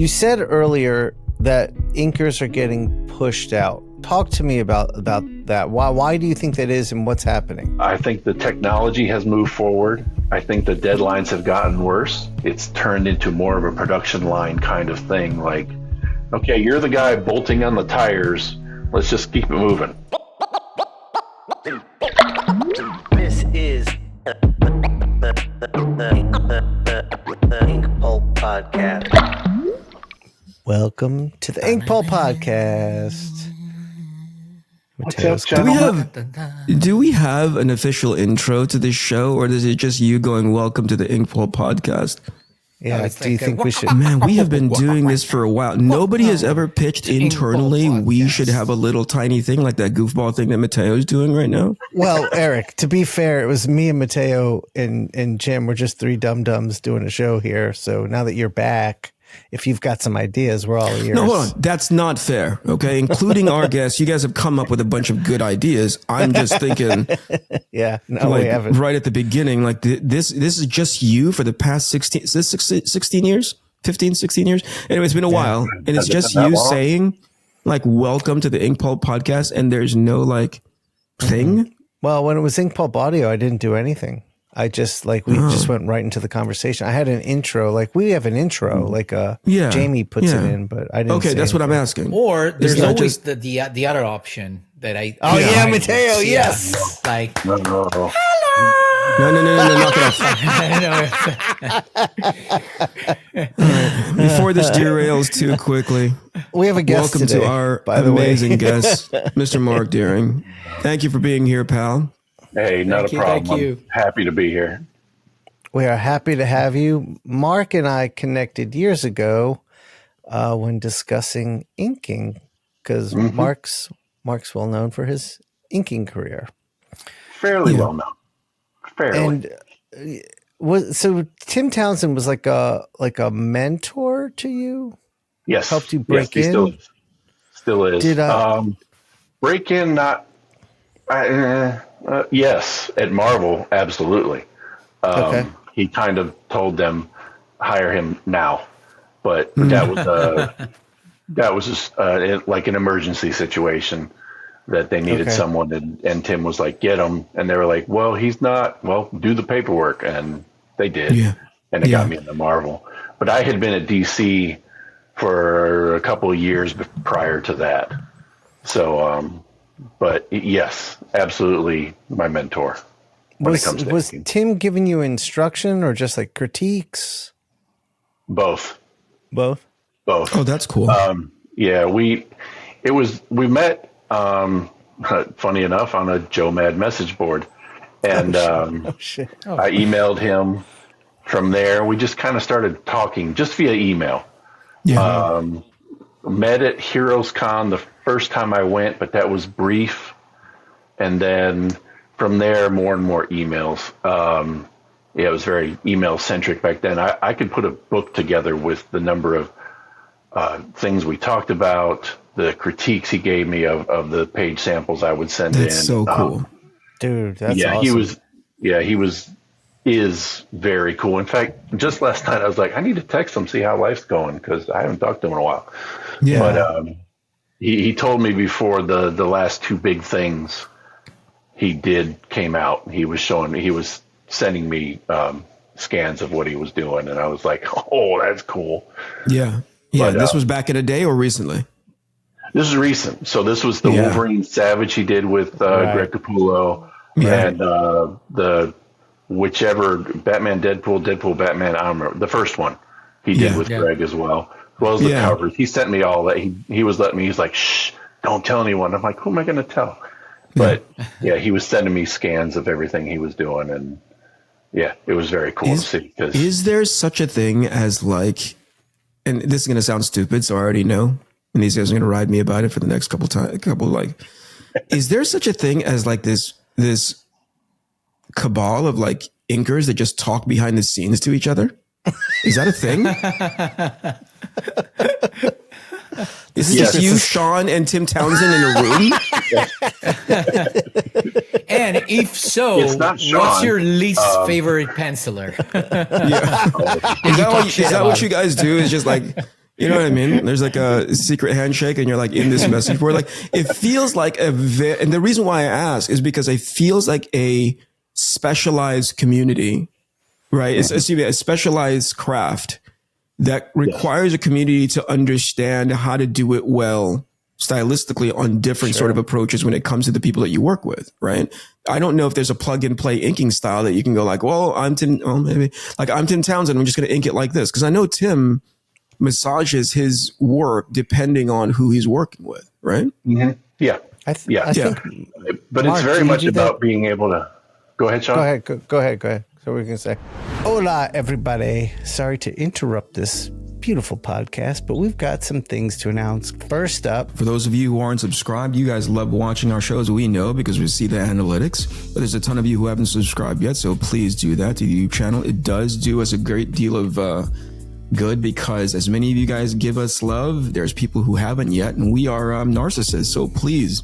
You said earlier that inkers are getting pushed out. Talk to me about that. Why do you think that is, and what's happening? I think the technology has moved forward. I think the deadlines have gotten worse. It's turned into more of a production line kind of thing. Like, okay, you're the guy bolting on the tires. Let's just keep it moving. This is the Inkpulp podcast. Welcome to the Inkpulp podcast. What's up, do we have an official intro to this show, or is it just you going, welcome to the Inkpulp podcast? Yeah, do you think we should? Man, we have been doing this for a while. Nobody has ever pitched internally we should have a little tiny thing like that goofball thing that Matteo is doing right now. Well, Eric, to be fair, it was me and Matteo and Jim. We're just three dum-dums doing a show here. So now that you're back, if you've got some ideas, we're all ears. No, hold on. That's not fair. Okay. Including our guests, you guys have come up with a bunch of good ideas. I'm just thinking. Yeah. No, like, we haven't. Right at the beginning, like this is just you for the past 16 years, 15, 16 years. Anyway, it's been a while, and it's just you saying like, welcome to the Inkpulp podcast. And there's no like thing. Well, when it was Inkpulp audio, I didn't do anything. I just we just went right into the conversation. I had an intro, we have an intro, Jamie puts it in, but I didn't. Okay, that's what I'm asking. Or there's always the other option that I. Oh yeah, Matteo, yes. Like No. No, knock it off. Before this derails too quickly, We have a guest welcome today, to our by the way. amazing guest, Mr. Marc Deering. Thank you for being here, pal. Hey, not a problem. Thank you. I'm happy to be here. We are happy to have you. Marc and I connected years ago when discussing inking, because Marc's well known for his inking career. Fairly well known. Fairly. And so Tim Townsend was like a mentor to you? Yes. Helped you break he in? Still is. Did break in? Not. Yes, at Marvel, absolutely. Okay. He kind of told them, hire him now, but that was just like an emergency situation that they needed someone, and Tim was like, get him, and they were like, well, he's not. Well, do the paperwork, and they did, and it got me into Marvel. But I had been at DC for a couple of years prior to that, so. But yes, absolutely my mentor. Was Tim giving you instruction or just like critiques? Both. Both. Oh, that's cool. Yeah, we met, funny enough, on a Joe Mad message board. And I emailed him from there. We just kind of started talking just via email. Yeah. Met at Heroes Con the first time I went, but that was brief. And then from there, more and more emails. It was very email centric back then. I could put a book together with the number of things we talked about, the critiques he gave me of the page samples I would send in. That's so cool. Dude, that's awesome. He is very cool. In fact, just last night I was like, I need to text him, see how life's going, because I haven't talked to him in a while. Yeah. But he told me before the last two big things he did came out, he was sending me scans of what he was doing, and I was like, oh, that's cool. Yeah. But, this was back in a day or recently? This is recent. So this was the Wolverine Savage he did with Greg Capullo, and the whichever Batman, Deadpool, Batman, I don't remember. The first one he did with Greg as well as the covers. He sent me all that. He was letting me, he's like, shh, don't tell anyone. I'm like, who am I going to tell? But he was sending me scans of everything he was doing. And it was very cool to see. Is there such a thing as and this is going to sound stupid, so I already know, and these guys are going to ride me about it for the next couple, is there such a thing as this cabal of inkers that just talk behind the scenes to each other? Is that a thing? Is it just you, Shawn, and Tim Townsend in a room? And if so, what's your least favorite penciler? Is that what you guys do? Is just You know what I mean? There's like a secret handshake and you're like in this message board. Like it feels like and the reason why I ask is because it feels like a specialized community, right? It's a specialized craft that requires a community to understand how to do it well stylistically on different sort of approaches when it comes to the people that you work with, right? I don't know if there's a plug and play inking style that you can go like, well, I'm Tim Townsend. I'm just going to ink it like this. Cause I know Tim massages his work depending on who he's working with, right? Mm-hmm. Yeah. I think, but Marc, it's very much about being able to go ahead, Shawn. Go ahead. So we can say, hola, everybody. Sorry to interrupt this beautiful podcast, but we've got some things to announce. First up, for those of you who aren't subscribed, you guys love watching our shows. We know because we see the analytics, but there's a ton of you who haven't subscribed yet. So please do that to the YouTube channel. It does do us a great deal of good because as many of you guys give us love, there's people who haven't yet, and we are narcissists. So please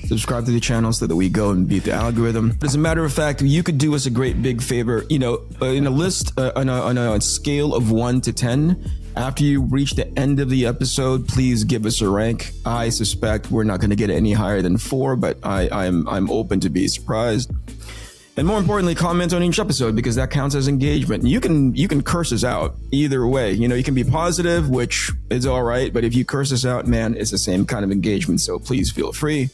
subscribe to the channel so that we go and beat the algorithm. As a matter of fact, you could do us a great big favor. You know, in a list on a scale of 1 to 10. After you reach the end of the episode, please give us a rank. I suspect we're not going to get any higher than 4, but I'm open to be surprised. And more importantly, comment on each episode because that counts as engagement. You can curse us out either way. You know, you can be positive, which is all right, but if you curse us out, man, it's the same kind of engagement. So please feel free.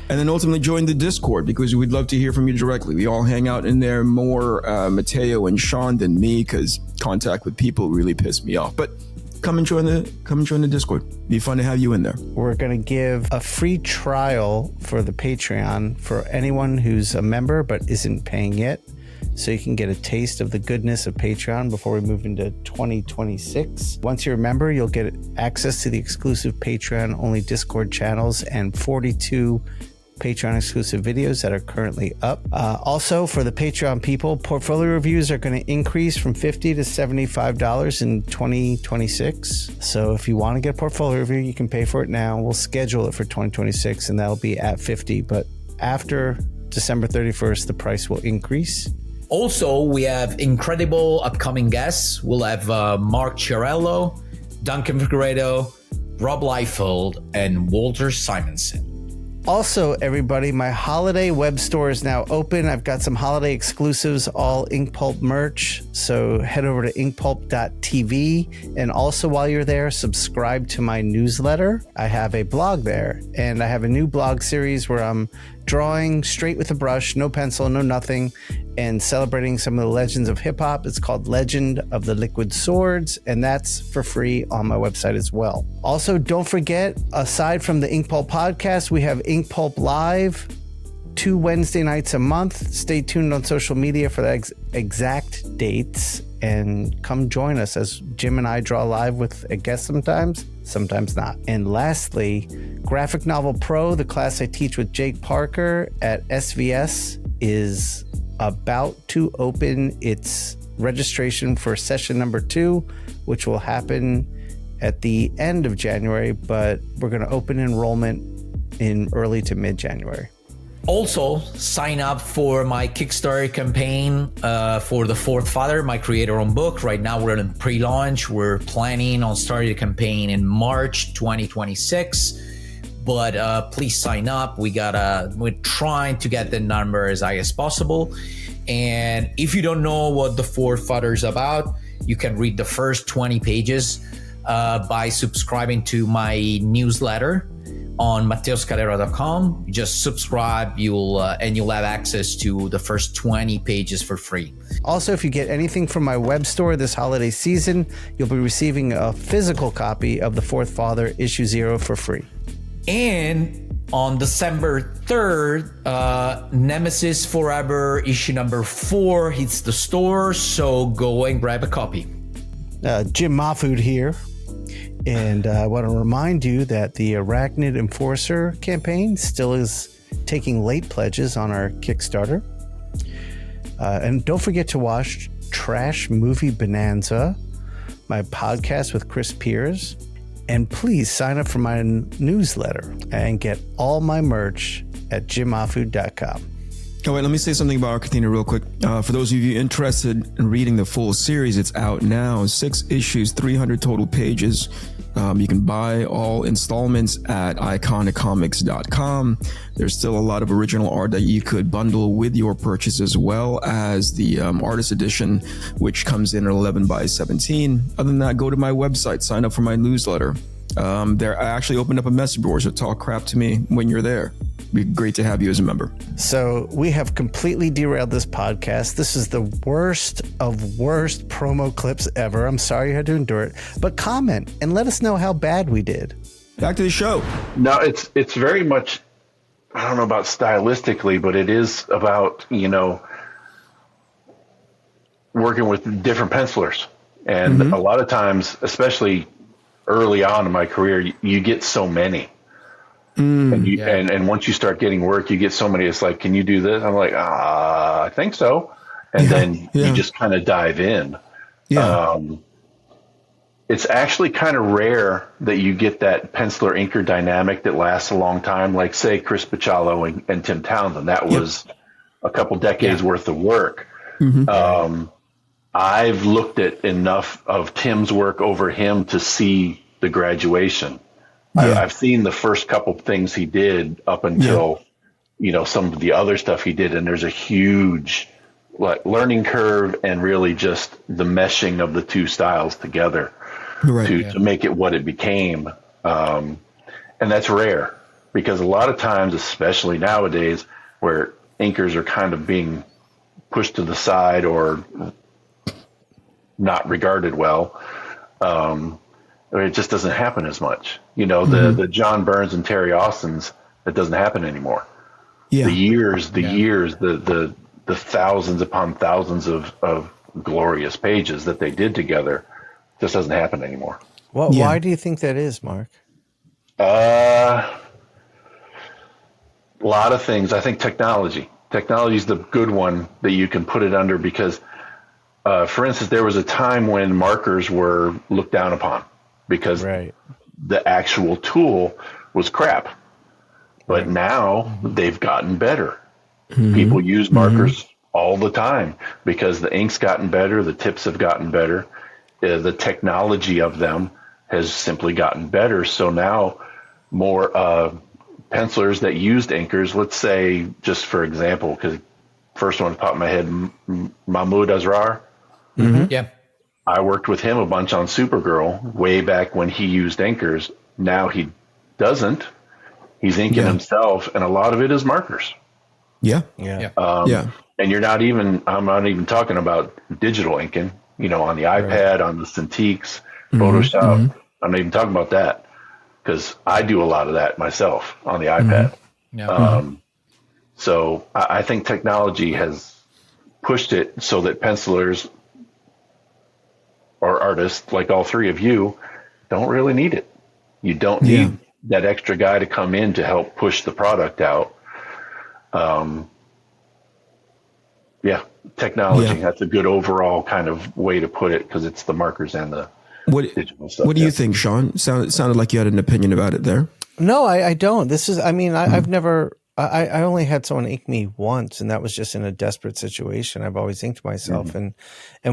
And then ultimately join the Discord because we'd love to hear from you directly. We all hang out in there more, Matteo and Shawn than me because contact with people really piss me off. But come and join the Discord. Be fun to have you in there. We're going to give a free trial for the Patreon for anyone who's a member but isn't paying yet. So you can get a taste of the goodness of Patreon before we move into 2026. Once you're a member, you'll get access to the exclusive Patreon only Discord channels and 42 Patreon exclusive videos that are currently up. Also, for the Patreon people, portfolio reviews are going to increase from $50 to $75 in 2026. So if you want to get a portfolio review, you can pay for it now. We'll schedule it for 2026 and that'll be at $50. But after December 31st, the price will increase. Also, we have incredible upcoming guests. We'll have Marc Chiarello, Duncan Figueredo, Rob Liefeld, and Walter Simonson. Also, everybody, my holiday web store is now open. I've got some holiday exclusives, all Inkpulp merch. So head over to inkpulp.tv. And also while you're there, subscribe to my newsletter. I have a blog there and I have a new blog series where I'm drawing straight with a brush, no pencil, no nothing, and celebrating some of the legends of hip hop. It's called Legend of the Liquid Swords, and that's for free on my website as well. Also, don't forget, aside from the Inkpulp podcast, we have Inkpulp Live 2 Wednesday nights a month. Stay tuned on social media for the exact dates and come join us as Jim and I draw live with a guest sometimes not. And lastly, Graphic Novel Pro, the class I teach with Jake Parker at SVS, is about to open its registration for session number 2, which will happen at the end of January, but we're going to open enrollment in early to mid-January. Also, sign up for my Kickstarter campaign for The Fourth Father, my creator-owned book. Right now, we're in pre-launch. We're planning on starting the campaign in March 2026. But please sign up. We're trying to get the number as high as possible. And if you don't know what The Fourth Father is about, you can read the first 20 pages by subscribing to my newsletter on matteoscalera.com. Just subscribe, you'll have access to the first 20 pages for free. Also, if you get anything from my web store this holiday season, you'll be receiving a physical copy of The Fourth Father issue 0 for free. And on December 3rd, Nemesis Forever issue number 4 hits the store, so go and grab a copy. Jim Mahfood here. And I want to remind you that the Arachnid Enforcer campaign still is taking late pledges on our Kickstarter. And don't forget to watch Trash Movie Bonanza, my podcast with Chris Piers. And please sign up for my newsletter and get all my merch at jimmahfood.com. Oh, wait, let me say something about Arc Athena real quick. For those of you interested in reading the full series, it's out now. 6 issues, 300 total pages. You can buy all installments at iconicomics.com. There's still a lot of original art that you could bundle with your purchase, as well as the artist edition, which comes in at 11 by 17. Other than that, go to my website, sign up for my newsletter. I actually opened up a message board, so talk crap to me when you're there. It'd be great to have you as a member. So we have completely derailed this podcast. This is the worst of worst promo clips ever. I'm sorry you had to endure it, but comment and let us know how bad we did. Back to the show. No, it's very much, I don't know about stylistically, but it is about, working with different pencilers. And a lot of times, especially early on in my career, you get so many. And once you start getting work, you get so many. It's like, can you do this? I'm like, I think so. And then you just kind of dive in. Yeah. It's actually kind of rare that you get that penciler inker dynamic that lasts a long time. Like, say, Chris Bachalo and Tim Townsend. That was a couple decades worth of work. I've looked at enough of Tim's work over him to see the graduation. I've seen the first couple things he did up until, some of the other stuff he did. And there's a huge learning curve and really just the meshing of the two styles together to make it what it became. And that's rare because a lot of times, especially nowadays, where inkers are kind of being pushed to the side or not regarded well, it just doesn't happen as much. The John Burns and Terry Austins, that doesn't happen anymore. The years, the thousands upon thousands of glorious pages that they did together just doesn't happen anymore. Well, why do you think that is, Mark? A lot of things. I think technology is the good one that you can put it under because, for instance, there was a time when markers were looked down upon because the actual tool was crap. But now they've gotten better. People use markers all the time because the ink's gotten better, the tips have gotten better, the technology of them has simply gotten better. So now more pencilers that used inkers, let's say, just for example, because first one popped in my head, Mahmoud Asrar. Yeah. I worked with him a bunch on Supergirl way back when he used inkers. Now he doesn't. He's inking himself, and a lot of it is markers. And And I'm not even talking about digital inking, on the iPad, on the Cintiqs, Photoshop. I'm not even talking about that because I do a lot of that myself on the iPad. So I think technology has pushed it so that pencilers or artists, like all three of you, don't really need it. You don't need that extra guy to come in to help push the product out. Technology. That's a good overall kind of way to put it because it's the markers and the digital stuff. What do you think, Shawn? Sounded like you had an opinion about it there. No, I don't. I've never, I only had someone ink me once, and that was just in a desperate situation. I've always inked myself, and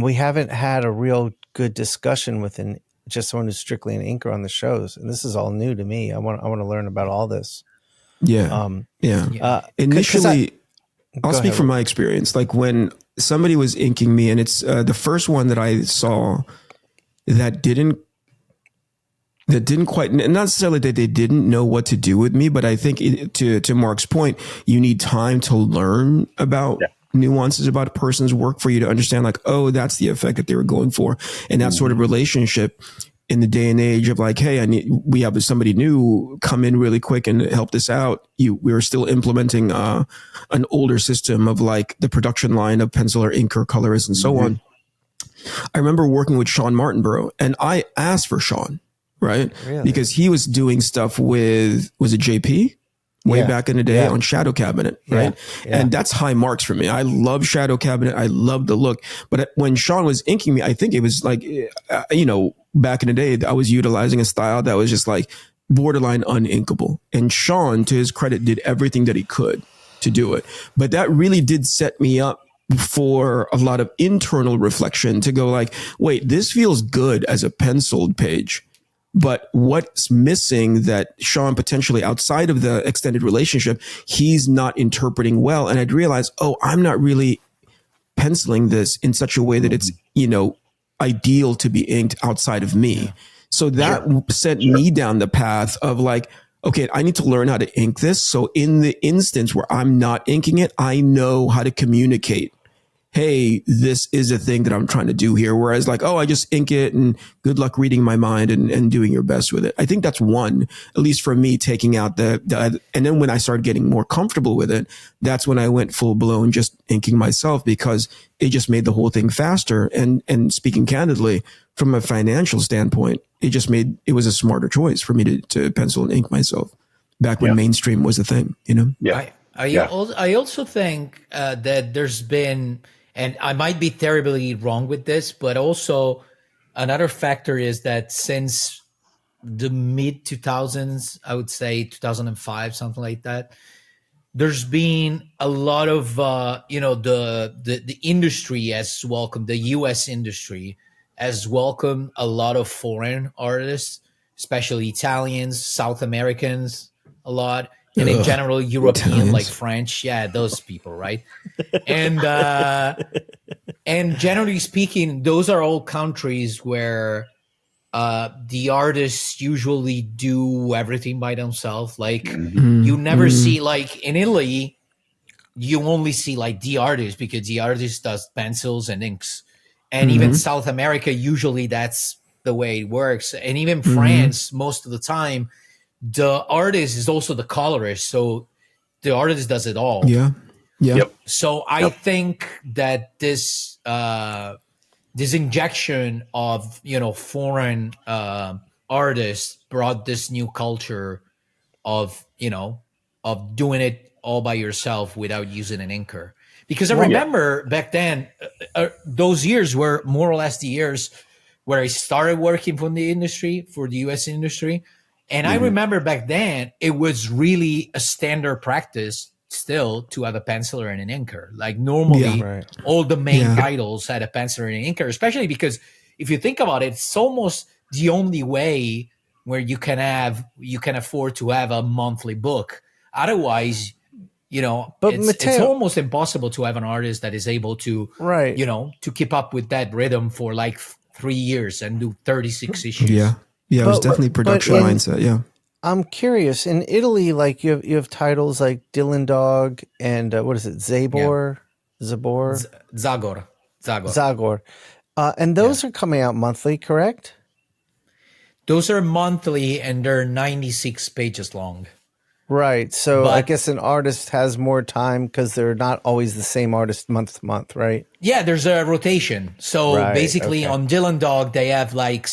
we haven't had a real good discussion with just someone who's strictly an inker on the shows. And this is all new to me. I want to learn about all this. Initially, I'll speak from my experience. Like when somebody was inking me, and it's the first one that I saw that didn't quite, not necessarily that they didn't know what to do with me, but I think to Mark's point, you need time to learn about nuances about a person's work for you to understand, like, oh, that's the effect that they were going for. And that sort of relationship in the day and age of like, hey, we have somebody new come in really quick and help this out. We were still implementing an older system of like the production line of penciler, inker, colorist, and so on. I remember working with Shawn Martinborough, and I asked for Shawn, right? Really? Because he was doing stuff with, was it JP? Way back in the day on Shadow Cabinet, right? And that's high marks for me. I love Shadow Cabinet. I love the look. But when Shawn was inking me, I think it was like, back in the day, I was utilizing a style that was just like borderline uninkable. And Shawn, to his credit, did everything that he could to do it. But that really did set me up for a lot of internal reflection to go like, wait, this feels good as a penciled page. But what's missing that Shawn potentially outside of the extended relationship, he's not interpreting well. And I'd realize, oh, I'm not really penciling this in such a way that it's, ideal to be inked outside of me. Yeah. So that sent me down the path of like, okay, I need to learn how to ink this. So in the instance where I'm not inking it, I know how to communicate. Hey, this is a thing that I'm trying to do here. Whereas like, oh, I just ink it and good luck reading my mind and doing your best with it. I think that's one, at least for me, taking out the and then when I started getting more comfortable with it, that's when I went full blown just inking myself because it just made the whole thing faster. And speaking candidly, from a financial standpoint, it was a smarter choice for me to pencil and ink myself back when mainstream was a thing, Yeah. I also think that there's been, and I might be terribly wrong with this, but also another factor is that since the mid 2000s, I would say 2005, something like that, there's been a lot of, the industry has welcomed, the US industry has welcomed a lot of foreign artists, especially Italians, South Americans, a lot. And in general, European, Italians. Like French, those people, right? And generally speaking, those are all countries where the artists usually do everything by themselves. Like you never see, like in Italy, you only see like the artist because the artist does pencils and inks. And even South America, usually that's the way it works. And even France, most of the time, the artist is also the colorist, so the artist does it all. Yeah. Yep. So I think that this injection of foreign artists brought this new culture of doing it all by yourself without using an inker. Because I remember back then, those years were more or less the years where I started working for the U.S. industry. And I remember back then, it was really a standard practice still to have a penciler and an inker. Like normally, all the main titles had a penciler and an inker, especially because if you think about it, it's almost the only way where you can afford to have a monthly book. Otherwise, but Matteo, it's almost impossible to have an artist that is able to, to keep up with that rhythm for like 3 years and do 36 issues. Yeah, it was definitely production mindset. Yeah, I'm curious. In Italy, like you have titles like Dylan Dog and what is it, Zabor, Zagor, and those are coming out monthly, correct? Those are monthly, and they're 96 pages long. Right. So I guess an artist has more time because they're not always the same artist month to month, right? Yeah, there's a rotation. So basically on Dylan Dog, they have like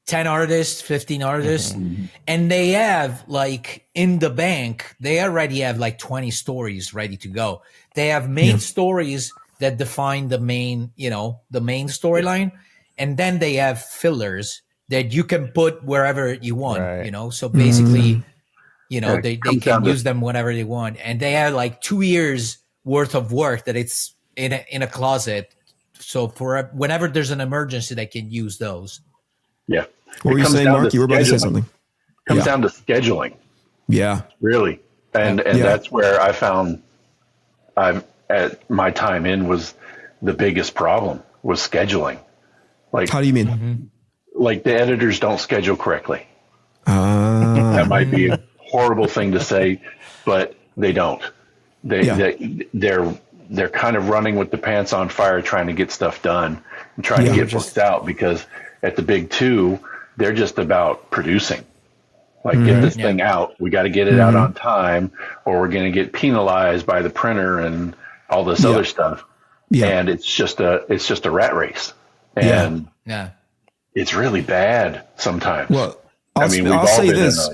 10 artists, 15 artists, and they have like in the bank, they already have like 20 stories ready to go. They have main stories that define the main, the main storyline. And then they have fillers that you can put wherever you want, so basically, they can use them whenever they want. And they have like 2 years worth of work that it's in a closet. So for whenever there's an emergency, they can use those. Yeah. What were you saying, Mark? You were about to say something. It comes down to scheduling. Yeah. Really. And that's where I found at my time in was the biggest problem was scheduling. Like, how do you mean? Like the editors don't schedule correctly. That might be a horrible thing to say, but they don't. They're kind of running with the pants on fire, trying to get stuff done and trying to get books out, because at the big two, they're just about producing. Like, get this thing out. We got to get it out on time, or we're going to get penalized by the printer and all this other stuff. Yeah. And it's just a rat race. And it's really bad sometimes. Well, I'll say this.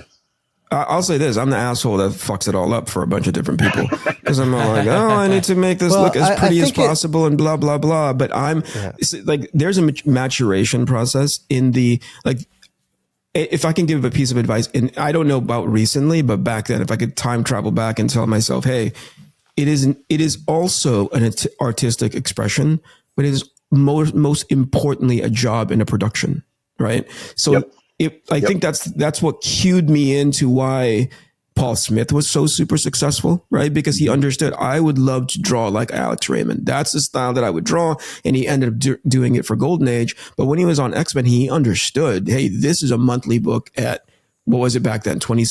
I'll say this. I'm the asshole that fucks it all up for a bunch of different people, because I'm all like, oh, I need to make this look as pretty as possible and blah, blah, blah. But I'm like, there's a maturation process in the, like, if I can give a piece of advice, and I don't know about recently, but back then, if I could time travel back and tell myself, hey, it is also an artistic expression, but it is most importantly a job in a production, right? So I think that's what cued me into why Paul Smith was so super successful, right? Because he understood I would love to draw like Alex Raymond. That's the style that I would draw. And he ended up doing it for Golden Age. But when he was on X-Men, he understood, hey, this is a monthly book at, what was it back then? 20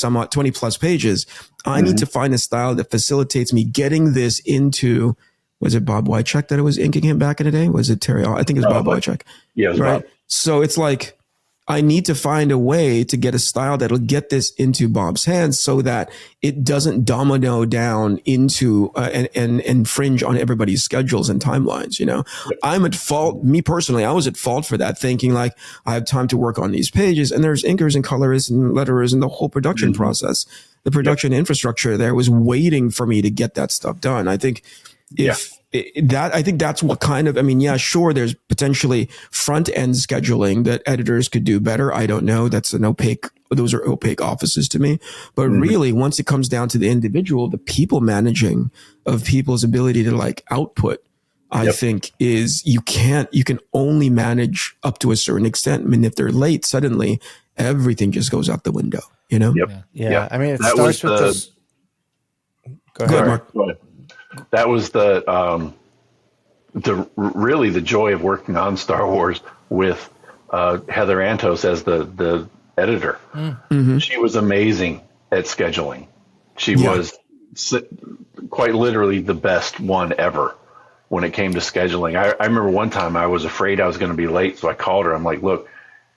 plus pages. I need to find a style that facilitates me getting this into, was it Bob Wycheck that it was inking him back in the day? Was it Terry? I think it was Bob Wycheck. Yeah, it was right. Bob. So it's like, I need to find a way to get a style that'll get this into Bob's hands so that it doesn't domino down into and infringe on everybody's schedules and timelines. You know, I'm at fault. Me personally, I was at fault for that, thinking like I have time to work on these pages, and there's inkers and colorists and letterers and the whole production process, the production infrastructure there was waiting for me to get that stuff done. I think I think that's what kind of, I mean, yeah, sure, there's potentially front end scheduling that editors could do better. I don't know. Those are opaque offices to me. But really, once it comes down to the individual, the people managing of people's ability to like output, I think is you can only manage up to a certain extent. I mean, if they're late, suddenly everything just goes out the window, you know? Yeah. I mean, it starts with this. Go ahead, Mark. Go ahead. That was really the joy of working on Star Wars with Heather Antos as the editor. She was amazing at scheduling. She was quite literally the best one ever when it came to scheduling. I remember one time I was afraid I was going to be late, so I called her. I'm like, look,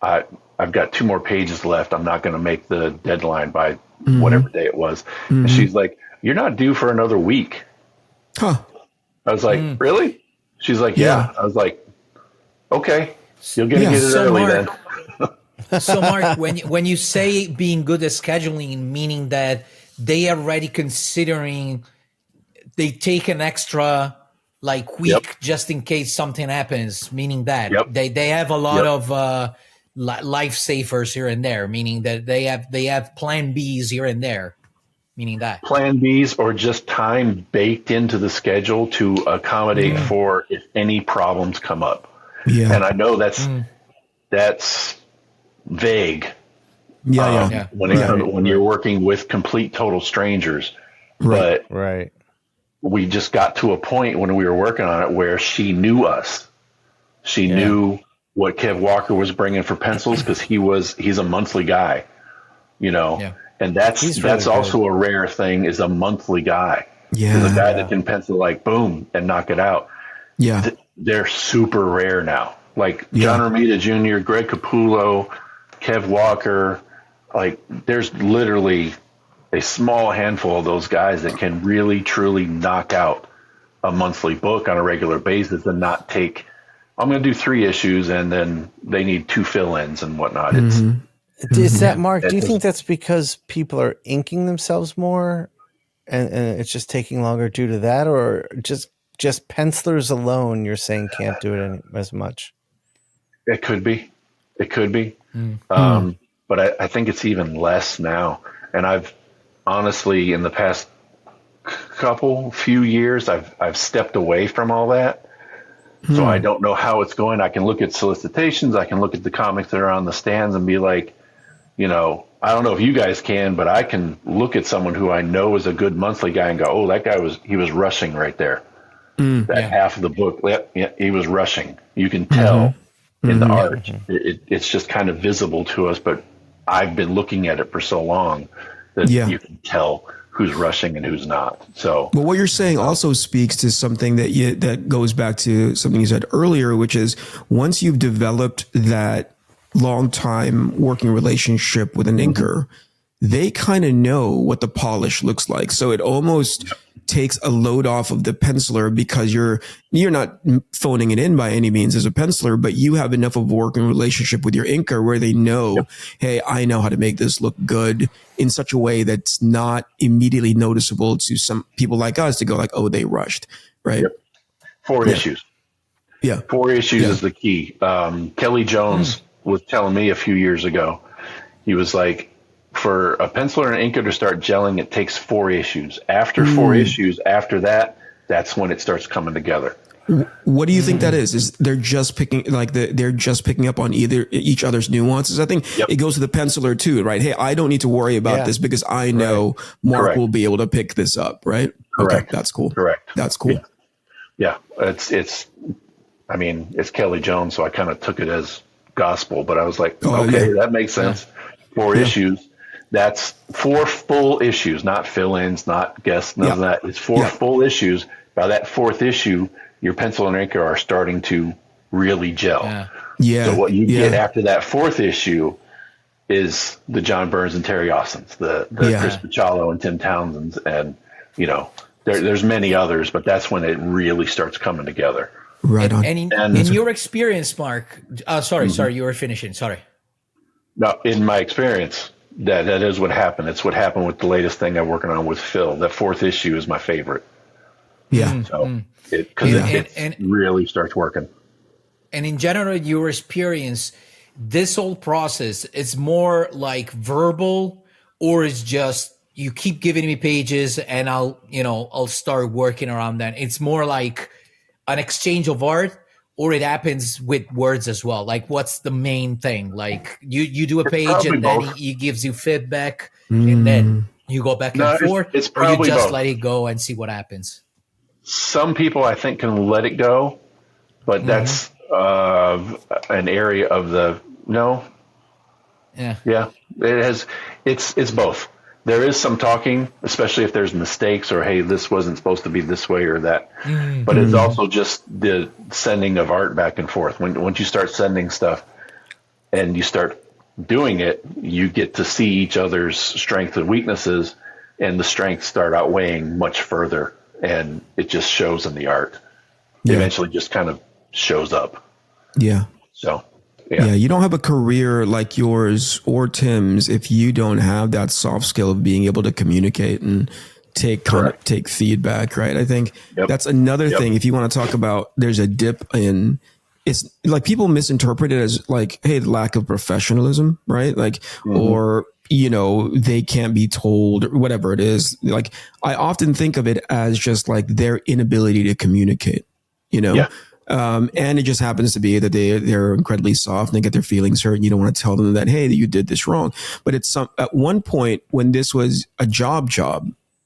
I've got 2 more pages left. I'm not going to make the deadline by whatever day it was. And she's like, you're not due for another week. Huh. I was like, really? She's like, yeah. I was like, okay, you're going to get it early then. So Mark, when you say being good at scheduling, meaning that they are already considering, they take an extra like week just in case something happens, meaning that they have a lot of lifesavers here and there, meaning that they have plan Bs here and there. Meaning that plan Bs or just time baked into the schedule to accommodate for if any problems come up. Yeah. And I know that's vague. When you're working with complete total strangers, but we just got to a point when we were working on it where she knew us. She knew what Kev Walker was bringing for pencils because he's a monthly guy, you know. Yeah. And that's also a rare thing is a monthly guy. Yeah. The guy that can pencil like boom and knock it out. Yeah. They're super rare now. Like John Romita Jr., Greg Capullo, Kev Walker, like there's literally a small handful of those guys that can really truly knock out a monthly book on a regular basis and not take, I'm going to do 3 issues and then they need 2 fill-ins and whatnot. Is that, Mark, do you think that's because people are inking themselves more and it's just taking longer due to that, or just pencilers alone you're saying can't do it as much? It could be. But I think it's even less now. And I've honestly, in the past few years, I've stepped away from all that. So I don't know how it's going. I can look at solicitations. I can look at the comics that are on the stands and be like, you know, I don't know if you guys can, but I can look at someone who I know is a good monthly guy and go, oh, that guy was rushing right there. Half of the book, he was rushing. You can tell in the art. It's just kind of visible to us, but I've been looking at it for so long that you can tell who's rushing and who's not. So, but what you're saying also speaks to something that goes back to something you said earlier, which is once you've developed that long time working relationship with an inker, they kind of know what the polish looks like. So it almost takes a load off of the penciler because you're not phoning it in by any means as a penciler, but you have enough of a working relationship with your inker where they know, hey, I know how to make this look good in such a way that's not immediately noticeable to some people like us to go like, oh, they rushed, right? 4 issues. 4 issues is the key. Kelly Jones was telling me a few years ago, He was like, for a penciler and inker to start gelling, it takes 4 issues. After 4 issues, after that, that's when it starts coming together. What do you think that is? Is they're just picking they're just picking up on each other's nuances? I think it goes to the penciler too, right? Hey, I don't need to worry about this because I know Marc will be able to pick this up, right? Correct. Okay, that's cool. Correct. That's cool. Yeah. It's I mean, it's Kelly Jones, so I kind of took it as gospel, but I was like, that makes sense. 4 issues. That's 4 full issues, not fill-ins, not guests, none of that. It's 4 full issues. By that 4th issue, your pencil and inker are starting to really gel. So what you get after that 4th issue is the John Burns and Terry Austins, the Chris Picciolo and Tim Townsends, and there's many others, but that's when it really starts coming together. Right on. And in your experience, Marc, sorry, you were finishing. Sorry. No, in my experience, that is what happened. It's what happened with the latest thing I'm working on with Phil. That 4th issue is my favorite. Yeah. So because it really starts working. And in general, your experience, this whole process, it's more like verbal, or it's just you keep giving me pages and I'll start working around that. It's more like an exchange of art, or it happens with words as well. Like, what's the main thing? Like you do a page and then he gives you feedback and then you go back and forth, it's or you just both. let it go and see what happens. Some people I think can let it go, but that's an area of the no. Yeah. It has. It's both. There is some talking, especially if there's mistakes or, hey, this wasn't supposed to be this way or that. But it's also just the sending of art back and forth. Once you start sending stuff and you start doing it, you get to see each other's strengths and weaknesses, and the strengths start outweighing much further, and it just shows in the art. It eventually just kind of shows up. Yeah. So. Yeah, you don't have a career like yours or Tim's if you don't have that soft skill of being able to communicate and take feedback, right? I think that's another thing. If you want to talk about, there's a dip in, it's like people misinterpret it as like, hey, the lack of professionalism, right? Like, or, they can't be told or whatever it is. Like, I often think of it as just like their inability to communicate, and it just happens to be that they're incredibly soft and they get their feelings hurt, and you don't want to tell them that, hey, that you did this wrong. But at one point when this was a job,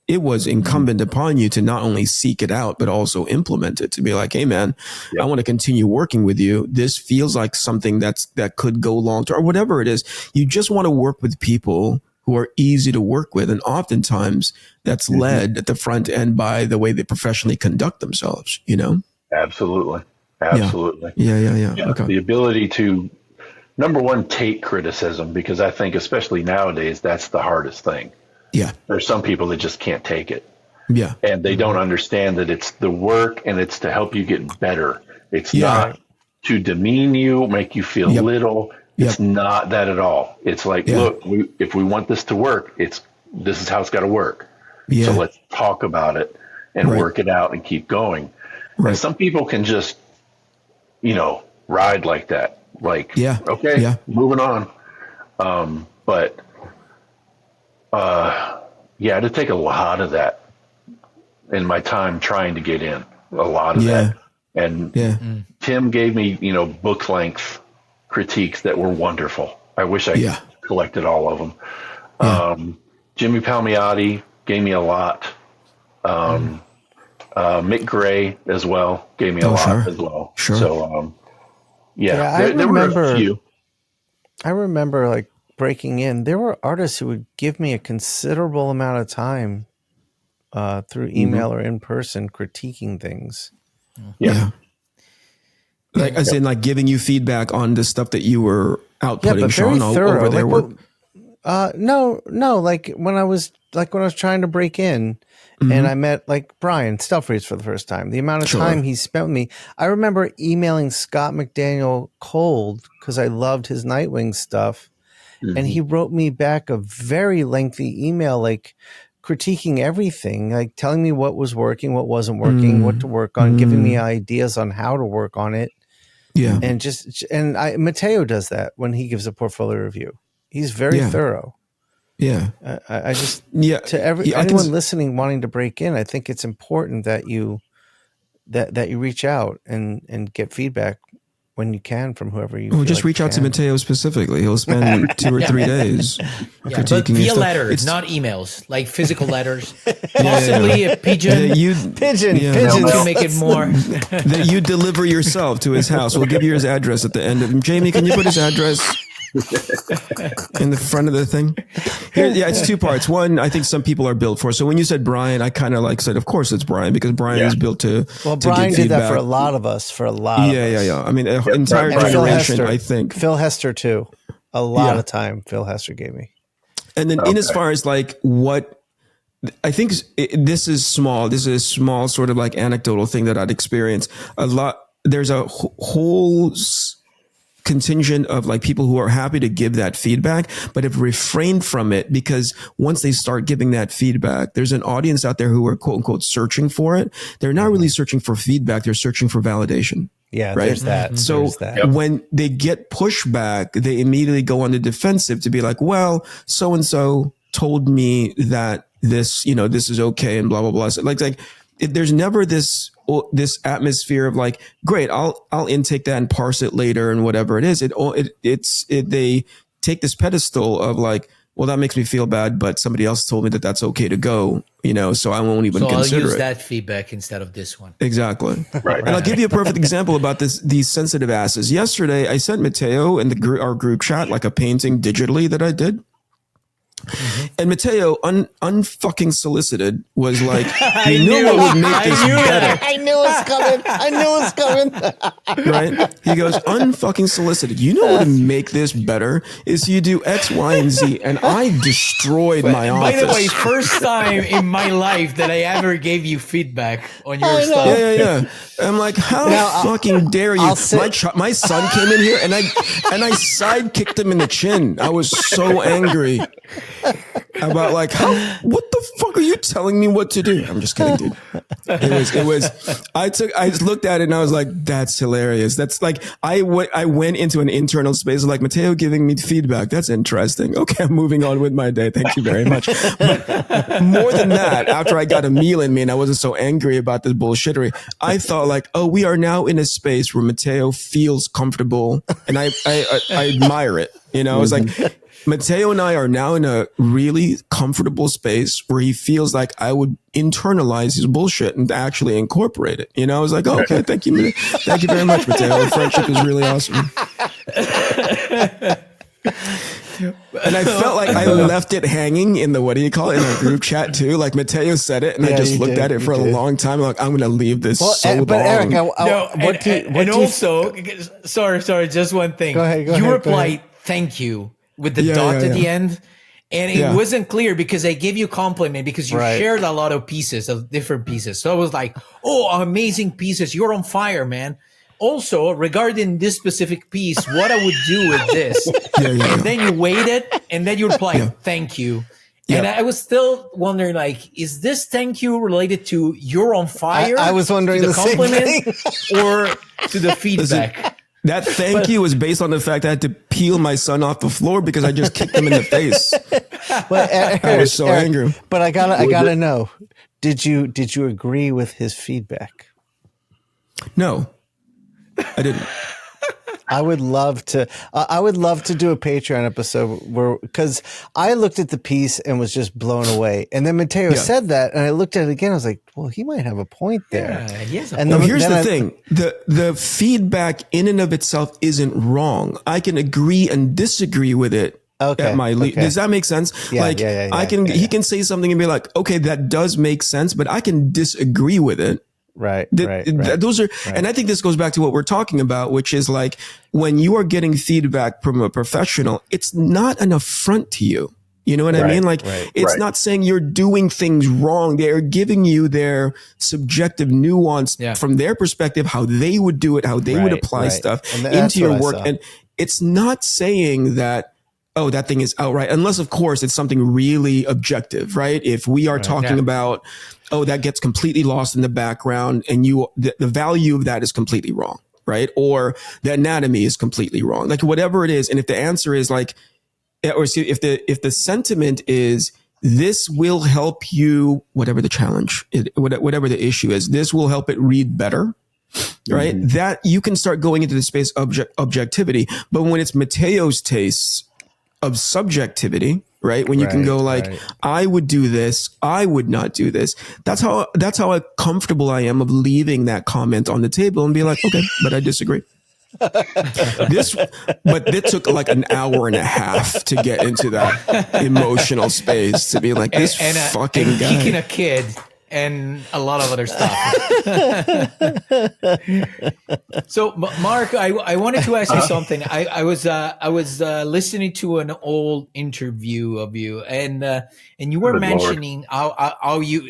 it was incumbent upon you to not only seek it out, but also implement it, to be like, hey man, I want to continue working with you. This feels like something that could go long term, or whatever it is. You just want to work with people who are easy to work with. And oftentimes that's led at the front end by the way they professionally conduct themselves, Absolutely. Yeah. Okay. The ability to, number one, take criticism, because I think especially nowadays, that's the hardest thing. Yeah. There's some people that just can't take it. Yeah. And they don't understand that it's the work and it's to help you get better. It's not to demean you, make you feel little. It's not that at all. It's like, look, if we want this to work, this is how it's got to work. Yeah. So let's talk about it and work it out and keep going. Right. And some people can just, ride like that. Like, moving on. But to take a lot of that in my time trying to get in, a lot of that. And Tim gave me, book length critiques that were wonderful. I wish I collected all of them. Jimmy Palmiotti gave me a lot. Mick Gray as well gave me a lot as well. Sure. So, there were a few. I remember like breaking in. There were artists who would give me a considerable amount of time through email or in person critiquing things. Yeah. Like as in like giving you feedback on the stuff that you were outputting, Shawn, over their work. No. Like when I was trying to break in, and I met like Brian Stelfreeze for the first time. The amount of time he spent with me. I remember emailing Scott McDaniel cold because I loved his Nightwing stuff. And he wrote me back a very lengthy email, like critiquing everything, like telling me what was working, what wasn't working, what to work on, giving me ideas on how to work on it. Yeah. And Matteo does that when he gives a portfolio review. He's very thorough. Yeah. I just to I anyone can, listening wanting to break in, I think it's important that you reach out and get feedback when you can from whoever you. well, feel just like reach you out to can. Matteo specifically. He'll spend 2 or 3 days But critiquing your via stuff. letters, not emails, like physical letters. Possibly a pigeon. That you Pigeon. To make it more. that you deliver yourself to his house. We'll give you his address at the end of. Jamie, can you put his address in the front of the thing? It's 2 parts. One, I think some people are built for. So when you said Brian, I kind of said, of course it's Brian, because Brian is built to. Well, to Brian give did that feedback. for a lot of us. For a lot. Of us. Yeah. I mean, an entire And Phil generation. Hester, I think Phil Hester too. A lot of time Phil Hester gave me. And then in as far as like what I think this is small. This is a small sort of like anecdotal thing that I'd experienced a lot. There's a whole contingent of like people who are happy to give that feedback, but have refrained from it because once they start giving that feedback, there's an audience out there who are quote unquote searching for it. They're not really searching for feedback. They're searching for validation. Yeah, right? there's that. So there's that. when they get pushback, they immediately go on the defensive to be like, well, so-and-so told me that this, this is okay and blah, blah, blah. So there's never this atmosphere of like, great, I'll intake that and parse it later and whatever it is. They take this pedestal of like, well, that makes me feel bad, but somebody else told me that that's okay to go, so I won't even consider it. I'll use that feedback instead of this one. Exactly. Right. And I'll give you a perfect example about these sensitive asses. Yesterday, I sent Matteo in our group chat like a painting digitally that I did. Mm-hmm. And Matteo, unfucking solicited, was like, what would make this better? I knew it was coming. Right? He goes, unfucking solicited. You know what would make this better is you do X, Y, and Z, and I destroyed my office. By the way, first time in my life that I ever gave you feedback on your stuff. Yeah. I'm like, how fucking dare you? My son came in here and I side kicked him in the chin. I was so angry about like, what the fuck are you telling me what to do? I'm just kidding, dude. It was, I looked at it and I was like, that's hilarious. That's like, I went into an internal space like Matteo giving me feedback. That's interesting. Okay, I'm moving on with my day. Thank you very much. But more than that, after I got a meal in me and I wasn't so angry about this bullshittery, I thought like, oh, we are now in a space where Matteo feels comfortable and I admire it. I was like, Matteo and I are now in a really comfortable space where he feels like I would internalize his bullshit and actually incorporate it. I was like, oh, okay, thank you. Thank you very much, Matteo. Our friendship is really awesome. And I felt like I left it hanging in the, in our group chat too. Like Matteo said it and I just looked at it for a long time. Like, I'm going to leave this so but long. Eric, sorry, just one thing. Go ahead. You replied, thank you, with the dot at the end. And it wasn't clear because I gave you a compliment because you shared a lot of pieces of different pieces. So I was like, oh, amazing pieces. You're on fire, man. Also, regarding this specific piece, what I would do with this. And then you waited and then you replied, thank you. And I was still wondering, like, is this thank you related to you're on fire? I was wondering the compliment or to the feedback? Listen, that thank you was based on the fact I had to peel my son off the floor because I just kicked him in the face. I was so angry. But I gotta know, did you agree with his feedback? No, I didn't. I would love to do a Patreon episode because I looked at the piece and was just blown away. And then Matteo said that, and I looked at it again. I was like, well, he might have a point there. Yes. And here's the thing: the feedback in and of itself isn't wrong. I can agree and disagree with it. Okay. Does that make sense? He can say something and be like, okay, that does make sense, but I can disagree with it. Right. Those are, and I think this goes back to what we're talking about, which is like when you are getting feedback from a professional, it's not an affront to you. You know what I mean? Like it's not saying you're doing things wrong. They're giving you their subjective nuance from their perspective, how they would do it, how they would apply stuff into your work. And it's not saying that, oh, that thing is outright, unless of course it's something really objective, right? If we are talking about, oh, that gets completely lost in the background and the value of that is completely wrong, right? Or the anatomy is completely wrong, like whatever it is. And if the answer is like, or see if the sentiment is this will help you, whatever the challenge, whatever the issue is, this will help it read better. Right. Mm-hmm. That you can start going into the space of objectivity. But when it's Matteo's tastes of subjectivity, right? When you can go like, I would do this, I would not do this. That's how comfortable I am of leaving that comment on the table and be like, okay, but I disagree. But it took like an hour and a half to get into that emotional space to be like this fucking guy. Kicking a kid and a lot of other stuff. So, Marc, I wanted to ask you something. I was listening to an old interview of you, and you were mentioning how you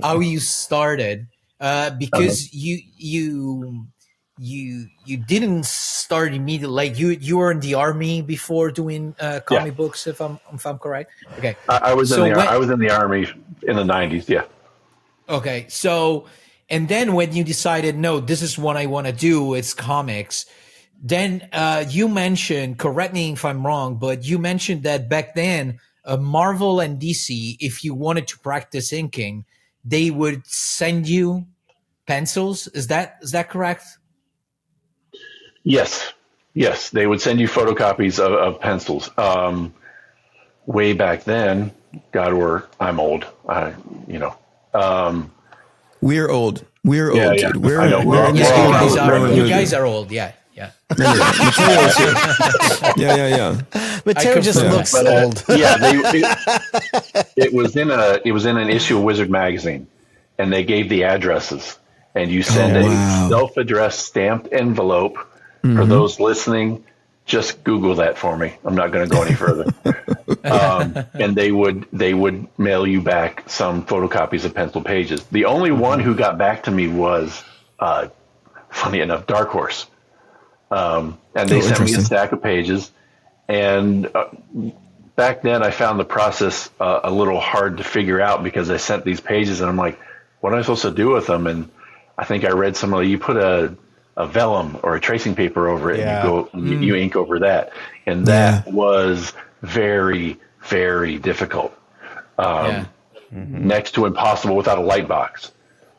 how you started because you didn't start immediately. Like you were in the army before doing comic books, if I'm correct. Okay, I was in the army in the 90s. Yeah. Okay, so and then when you decided, no, this is what I want to do, it's comics. Then you mentioned, correct me if I'm wrong, but you mentioned that back then, Marvel and DC, if you wanted to practice inking, they would send you pencils. Is that correct? Yes, they would send you photocopies of pencils. Way back then, I'm old. We're old. We're old, yeah. dude. You guys are old. Yeah. Yeah. Matteo just looks old. It was in an issue of Wizard magazine, and they gave the addresses, and you send a self-addressed stamped envelope. For those listening, just Google that for me. I'm not going to go any further. And they would mail you back some photocopies of pencil pages. The only one who got back to me was, funny enough, Dark Horse. And they sent me a stack of pages. And back then I found the process a little hard to figure out because I sent these pages and I'm like, what am I supposed to do with them? And I think I read you put a vellum or a tracing paper over it and you ink over that. And that was very, very difficult. Next to impossible without a light box.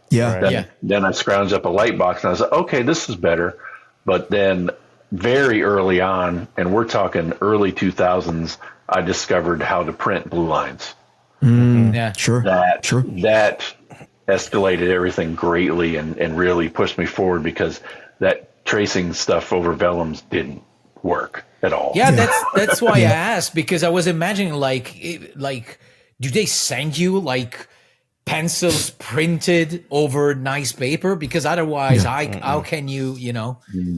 Then I scrounged up a light box and I was like, okay, this is better. But then very early on, and we're talking early 2000s, I discovered how to print blue lines. That escalated everything greatly and really pushed me forward because that tracing stuff over vellums didn't work at all. That's why I asked, because I was imagining like do they send you like pencils printed over nice paper? Because otherwise how can you nope.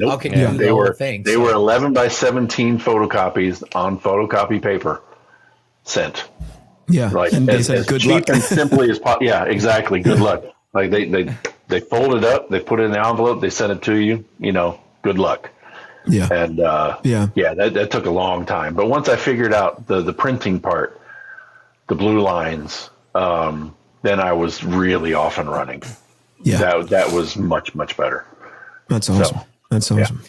How can you do the whole thing? They were 11 by 17 photocopies on photocopy paper sent. Like and they said, as good cheap luck. and simply as possible. Yeah, exactly. Good luck. Like they fold it up, they put it in the envelope, they send it to you. Good luck. And that took a long time. But once I figured out the printing part, the blue lines, then I was really off and running. That was much, much better. That's awesome. That's awesome.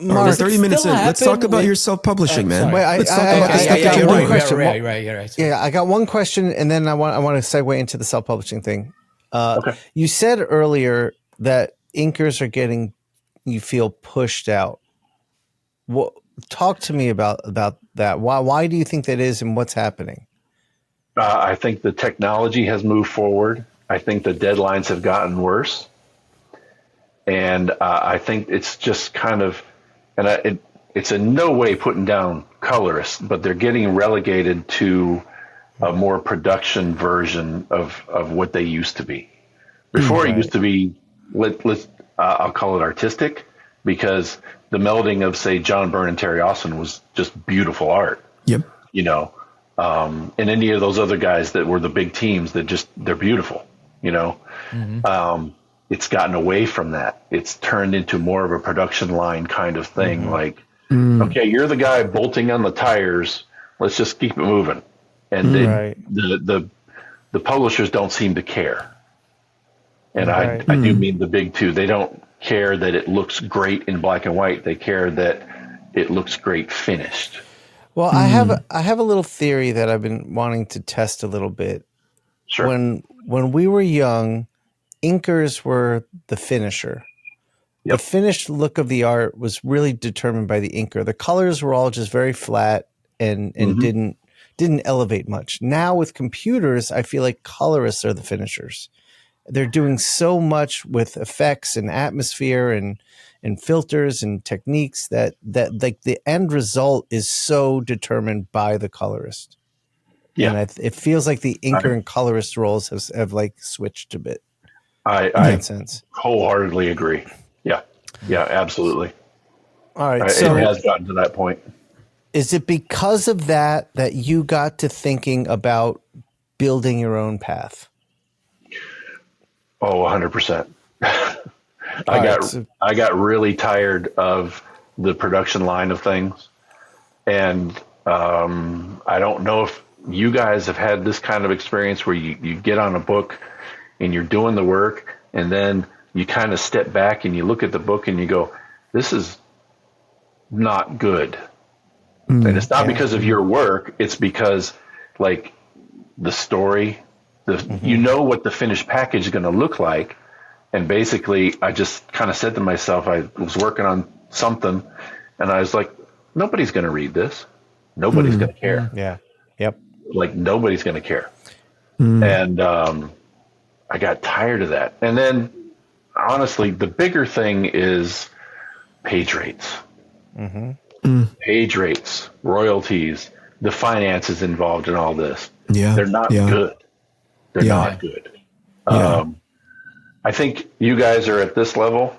Marc, we're 30 minutes in. Let's talk about your self-publishing, man. Wait, Let's talk about the stuff that got you're one doing. question. Right. Yeah, I got one question, and then I want to segue into the self-publishing thing. You said earlier that inkers are getting, you feel, pushed out. Talk to me about that. Why do you think that is, and what's happening? I think the technology has moved forward. I think the deadlines have gotten worse, and I think it's just kind of, and it's in no way putting down colorists, but they're getting relegated to a more production version of what they used to be. Before it used to be, I'll call it artistic, because the melding of, say, John Byrne and Terry Austin was just beautiful art. Yep. And any of those other guys that were the big teams they're beautiful, It's gotten away from that. It's turned into more of a production line kind of thing. Like, okay, you're the guy bolting on the tires. Let's just keep it moving. And the publishers don't seem to care. And I do mean the big two. They don't care that it looks great in black and white. They care that it looks great finished. Well, I have a little theory that I've been wanting to test a little bit. Sure. When we were young, inkers were the finisher. Yep. The finished look of the art was really determined by the inker. The colors were all just very flat and didn't elevate much. Now with computers, I feel like colorists are the finishers. They're doing so much with effects and atmosphere and filters and techniques that like the end result is so determined by the colorist. Yeah. And it feels like the inker and colorist roles have like switched a bit. I in that sense. wholeheartedly agree. Yeah. Yeah, absolutely. All right. So it has gotten to that point. Is it because of that you got to thinking about building your own path? Oh, 100%. I got really tired of the production line of things. And I don't know if you guys have had this kind of experience where you get on a book and you're doing the work, and then you kind of step back and you look at the book and you go, this is not good. And it's not because of your work. It's because like the story, you know what the finished package is going to look like. And basically I just kind of said to myself, I was working on something and I was like, nobody's going to read this. Nobody's going to care. Yeah. Yep. Like nobody's going to care. And I got tired of that. And then honestly, the bigger thing is page rates. Page rates, royalties, the finances involved in all this. Yeah. They're not good. They're not good. I think you guys are at this level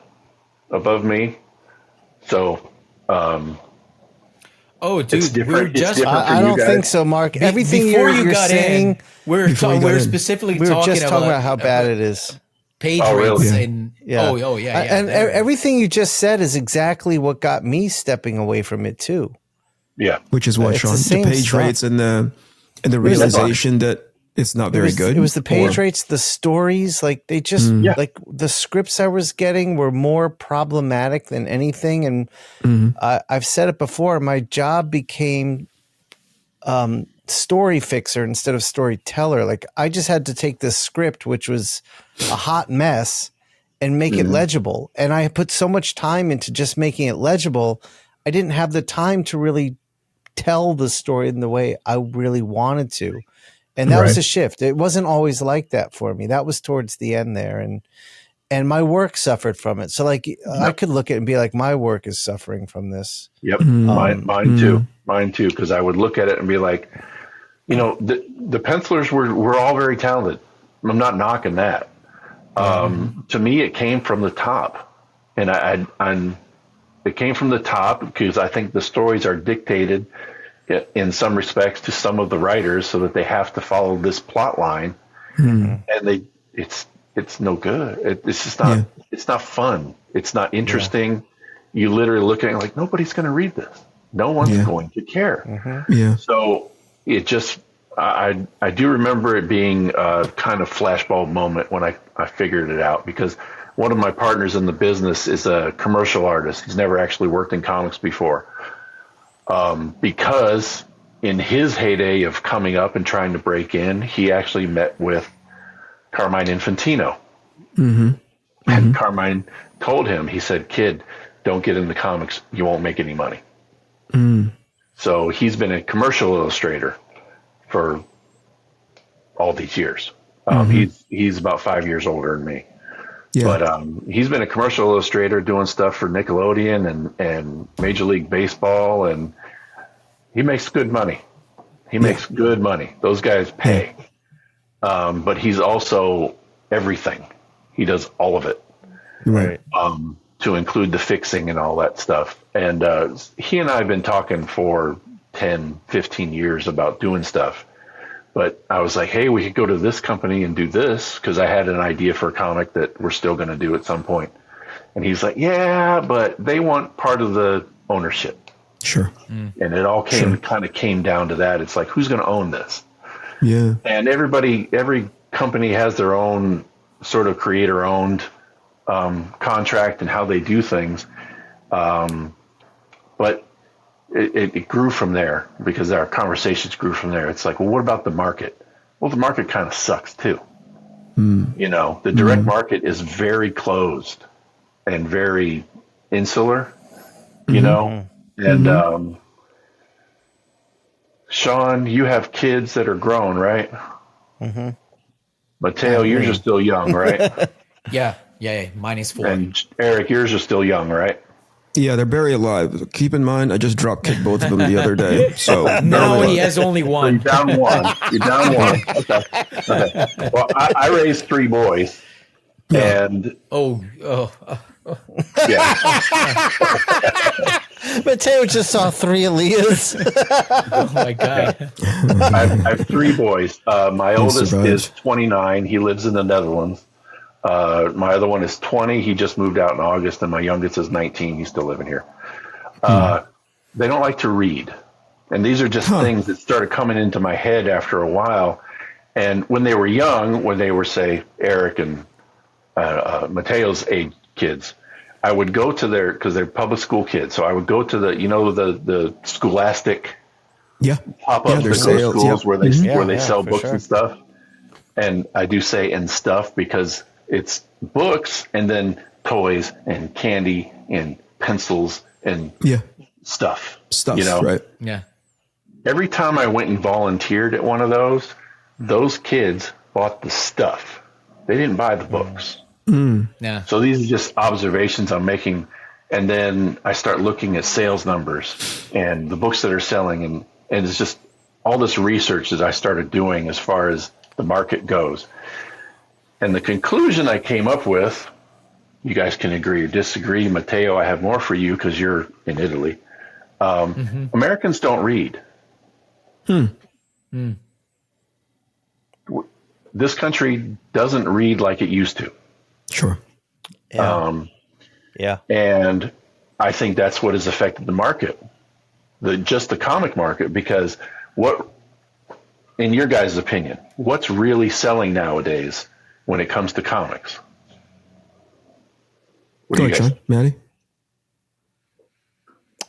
above me. So, oh, dude, it's different. we're just. I don't think so, Mark. Everything before you're got saying, in, we're specifically we were talking just talking about how bad it is. Page Oh, rates really? and Yeah. yeah. And everything you just said is exactly what got me stepping away from it too. Yeah. Which is what, It's the Shawn? The same page stuff. rates and the realization that it's not very good. It was the page rates, the stories, like they just like the scripts I was getting were more problematic than anything. And I've said it before, my job became story fixer instead of storyteller. Like I just had to take this script, which was a hot mess, and make it legible. And I put so much time into just making it legible. I didn't have the time to really tell the story in the way I really wanted to. And that was a shift. It wasn't always like that for me. That was towards the end there. And my work suffered from it. So like I could look at it and be like, my work is suffering from this. Yep. Mine too. Mine too. Cause I would look at it and be like, you know, the pencilers were all very talented. I'm not knocking that. To me, it came from the top, and it came from the top because I think the stories are dictated in some respects to some of the writers so that they have to follow this plot line, and it's no good. It's just not, it's not fun. It's not interesting. You literally look at it like, nobody's going to read this. No one's going to care. So it just, I do remember it being a kind of flashbulb moment when I figured it out, because one of my partners in the business is a commercial artist. He's never actually worked in comics before. Because in his heyday of coming up and trying to break in, he actually met with Carmine Infantino. And Carmine told him, he said, kid, don't get into comics. You won't make any money. So he's been a commercial illustrator for all these years. He's about 5 years older than me. But he's been a commercial illustrator doing stuff for Nickelodeon and Major League Baseball, and he makes good money. He makes good money. Those guys pay. But he's also everything. He does all of it. Right. To include the fixing and all that stuff. And he and I have been talking for 10, 15 years about doing stuff. But I was like, hey, we could go to this company and do this, because I had an idea for a comic that we're still going to do at some point. And he's like, yeah, but they want part of the ownership. Sure. And it all kind of came down to that. It's like, who's going to own this? Yeah. And every company has their own sort of creator-owned contract and how they do things. But it grew from there because our conversations grew from there. It's like, well, what about the market? Well, the market kind of sucks too. You know, the direct market is very closed and very insular, you know, and Shawn, you have kids that are grown, right? Matteo, yours are still young, right? Yeah. Mine is 4. And Eric, yours are still young, right? Yeah, they're very alive. Keep in mind, I just drop kicked both of them the other day. So No, he has only So you're 1. down one. You're down one. Okay. Well, I raised 3 boys, and Oh. yeah, Matteo just saw 3 Aaliyahs. Oh my God. I have 3 boys. My oldest survived. is 29. He lives in the Netherlands. My other one is 20. He just moved out in August, and my youngest is 19. He's still living here. They don't like to read. And these are just things that started coming into my head after a while. And when they were young, when they were, say, Eric and Mateo's age kids, I would go to their, because they're public school kids, so I would go to the scholastic pop-ups their that go to sales, schools where they sell for books sure. and stuff. And I do say and stuff because it's books and then toys and candy and pencils and stuff. You know, right? Yeah. every time I went and volunteered at one of those kids bought the stuff. They didn't buy the books. Yeah. So these are just observations I'm making. And then I start looking at sales numbers and the books that are selling. And it's just all this research that I started doing as far as the market goes. And the conclusion I came up with, you guys can agree or disagree. Matteo, I have more for you because you're in Italy. Americans don't read. This country doesn't read like it used to. Sure. Yeah. And I think that's what has affected the market, just the comic market, because what, in your guys' opinion, what's really selling nowadays when it comes to comics? What do Go you ahead, guys? Shawn, Maddie.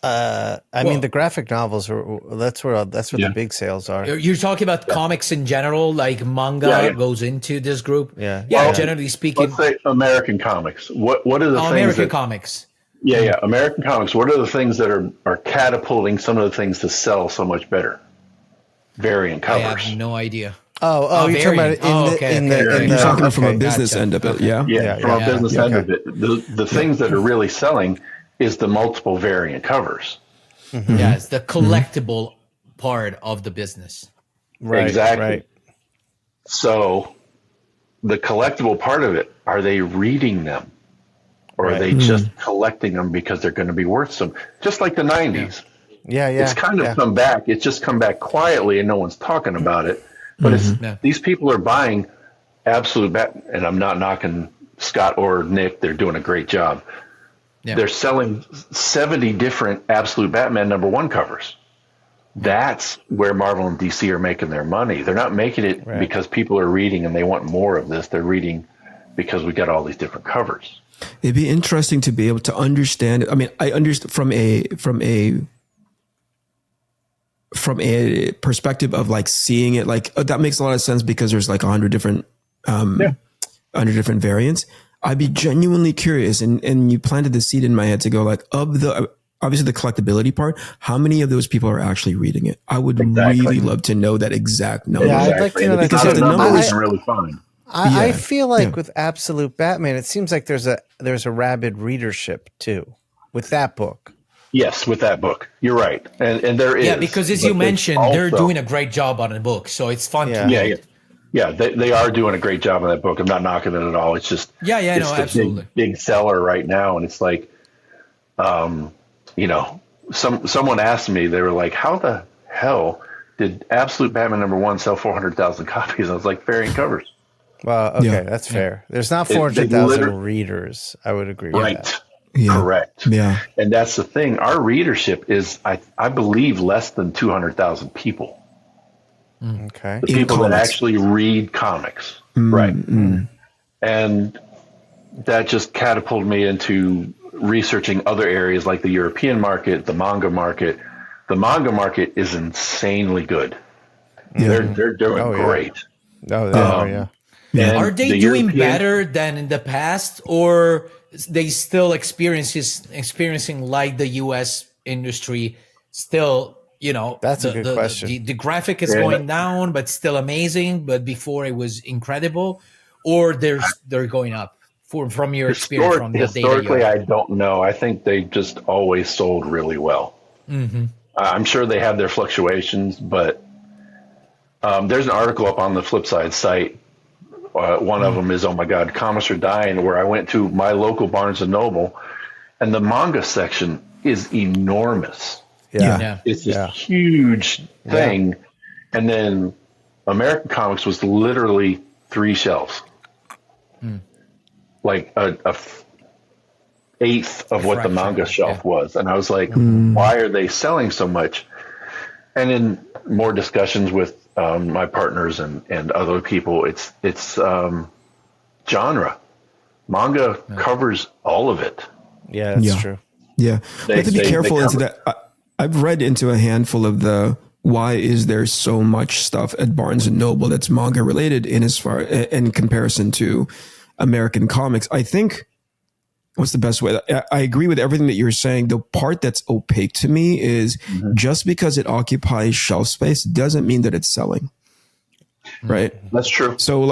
I mean, the graphic novels that's where the big sales are. You're talking about comics in general, like manga goes into this group. Yeah. Yeah. Well, Generally speaking, Let's say American comics. What are the things American that, comics. Yeah, American comics. What are the things that are catapulting some of the things to sell so much better? Variant I covers. have no idea. Oh, you're talking about variant. You're talking from a okay. business end of it, yeah? Yeah, from a business end of it. The things that are really selling is the multiple variant covers. Yeah, it's the collectible part of the business. Right. Exactly. Right. So the collectible part of it, are they reading them? Or are they just collecting them because they're going to be worth some? Just like the 90s. Yeah. It's kind of come back. It's just come back quietly and no one's talking about it. But these people are buying Absolute Bat, and I'm not knocking Scott or Nick. They're doing a great job. Yeah. They're selling 70 different Absolute Batman #1 covers. That's where Marvel and DC are making their money. They're not making it because people are reading and they want more of this. They're reading because we got all these different covers. It'd be interesting to be able to understand. I mean, I understand from a perspective of like seeing it, like that makes a lot of sense because there's like 100 different, 100 different variants. I'd be genuinely curious, and you planted the seed in my head to go like, of the obviously the collectability part, how many of those people are actually reading it? I would really love to know that exact number. Yeah, I'd like to know that Because because the number I- isn't really fine. I feel like with Absolute Batman, it seems like there's a rabid readership too with that book. Yes, with that book. You're right. And there is. Yeah, because as you mentioned, they're doing a great job on the book. So it's fun to read. Yeah, they are doing a great job on that book. I'm not knocking it at all. It's just it's the absolutely big seller right now, and it's like, someone asked me, they were like, "How the hell did Absolute Batman #1 sell 400,000 copies?" I was like, variant covers. Well, okay, that's fair. There's not 400,000 readers. I would agree with that. Correct. Yeah. And that's the thing. Our readership is, I believe, less than 200,000 people. Okay. The people that actually read comics. Right. And that just catapulted me into researching other areas like the European market, the manga market, the manga market is insanely good. They're doing great. Oh, they are, yeah. And Are they the doing European- better than in the past, or they still experiencing like the U.S. industry? Still, That's a good question. The graphic is going down, but still amazing. But before it was incredible, or they're going up from your experience from the historically, data. I don't know. I think they just always sold really well. Mm-hmm. I'm sure they have their fluctuations, but there's an article up on the Flipside site. One of them is, oh my God, comics are dying, where I went to my local Barnes & Noble, and the manga section is enormous. Yeah. It's this huge thing. Yeah. And then American Comics was literally 3 shelves. Like a eighth of what the manga shelf was. And I was like, why are they selling so much? And in more discussions with my partners and other people, it's genre. Manga covers all of it. Yeah, that's true. Yeah. You have to be careful into that. I've read into a handful of the why is there so much stuff at Barnes & Noble that's manga related in comparison to American comics. I think, what's the best way? I agree with everything that you're saying. The part that's opaque to me is just because it occupies shelf space doesn't mean that it's selling. Right? That's true. So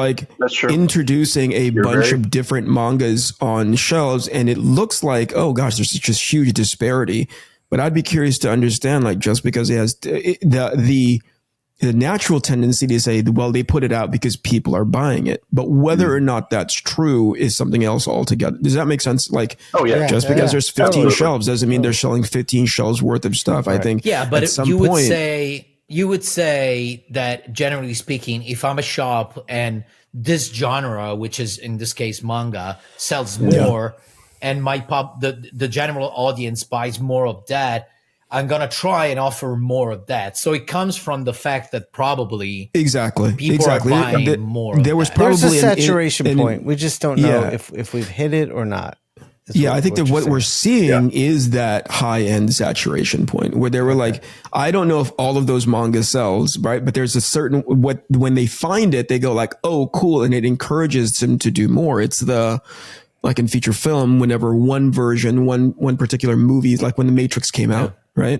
introducing a bunch of different mangas on shelves, and it looks like, oh gosh, there's such a huge disparity. But I'd be curious to understand, like, just because it has the natural tendency to say, well, they put it out because people are buying it. But whether or not that's true is something else altogether. Does that make sense? Like, just because there's 15 shelves doesn't mean they're selling 15 shelves worth of stuff. Right. I think, but you would say that generally speaking, if I'm a shop and this genre, which is in this case manga, sells more, and the general audience buys more of that, I'm going to try and offer more of that. So it comes from the fact that probably people are buying more. There was probably there's a saturation point. We just don't know if we've hit it or not. I think that what we're seeing is that high end saturation point where they were like, I don't know if all of those manga sells, right? But there's a certain, when they find it, they go like, oh, cool. And it encourages them to do more. It's like in feature film, whenever one particular movie, like when The Matrix came out, right?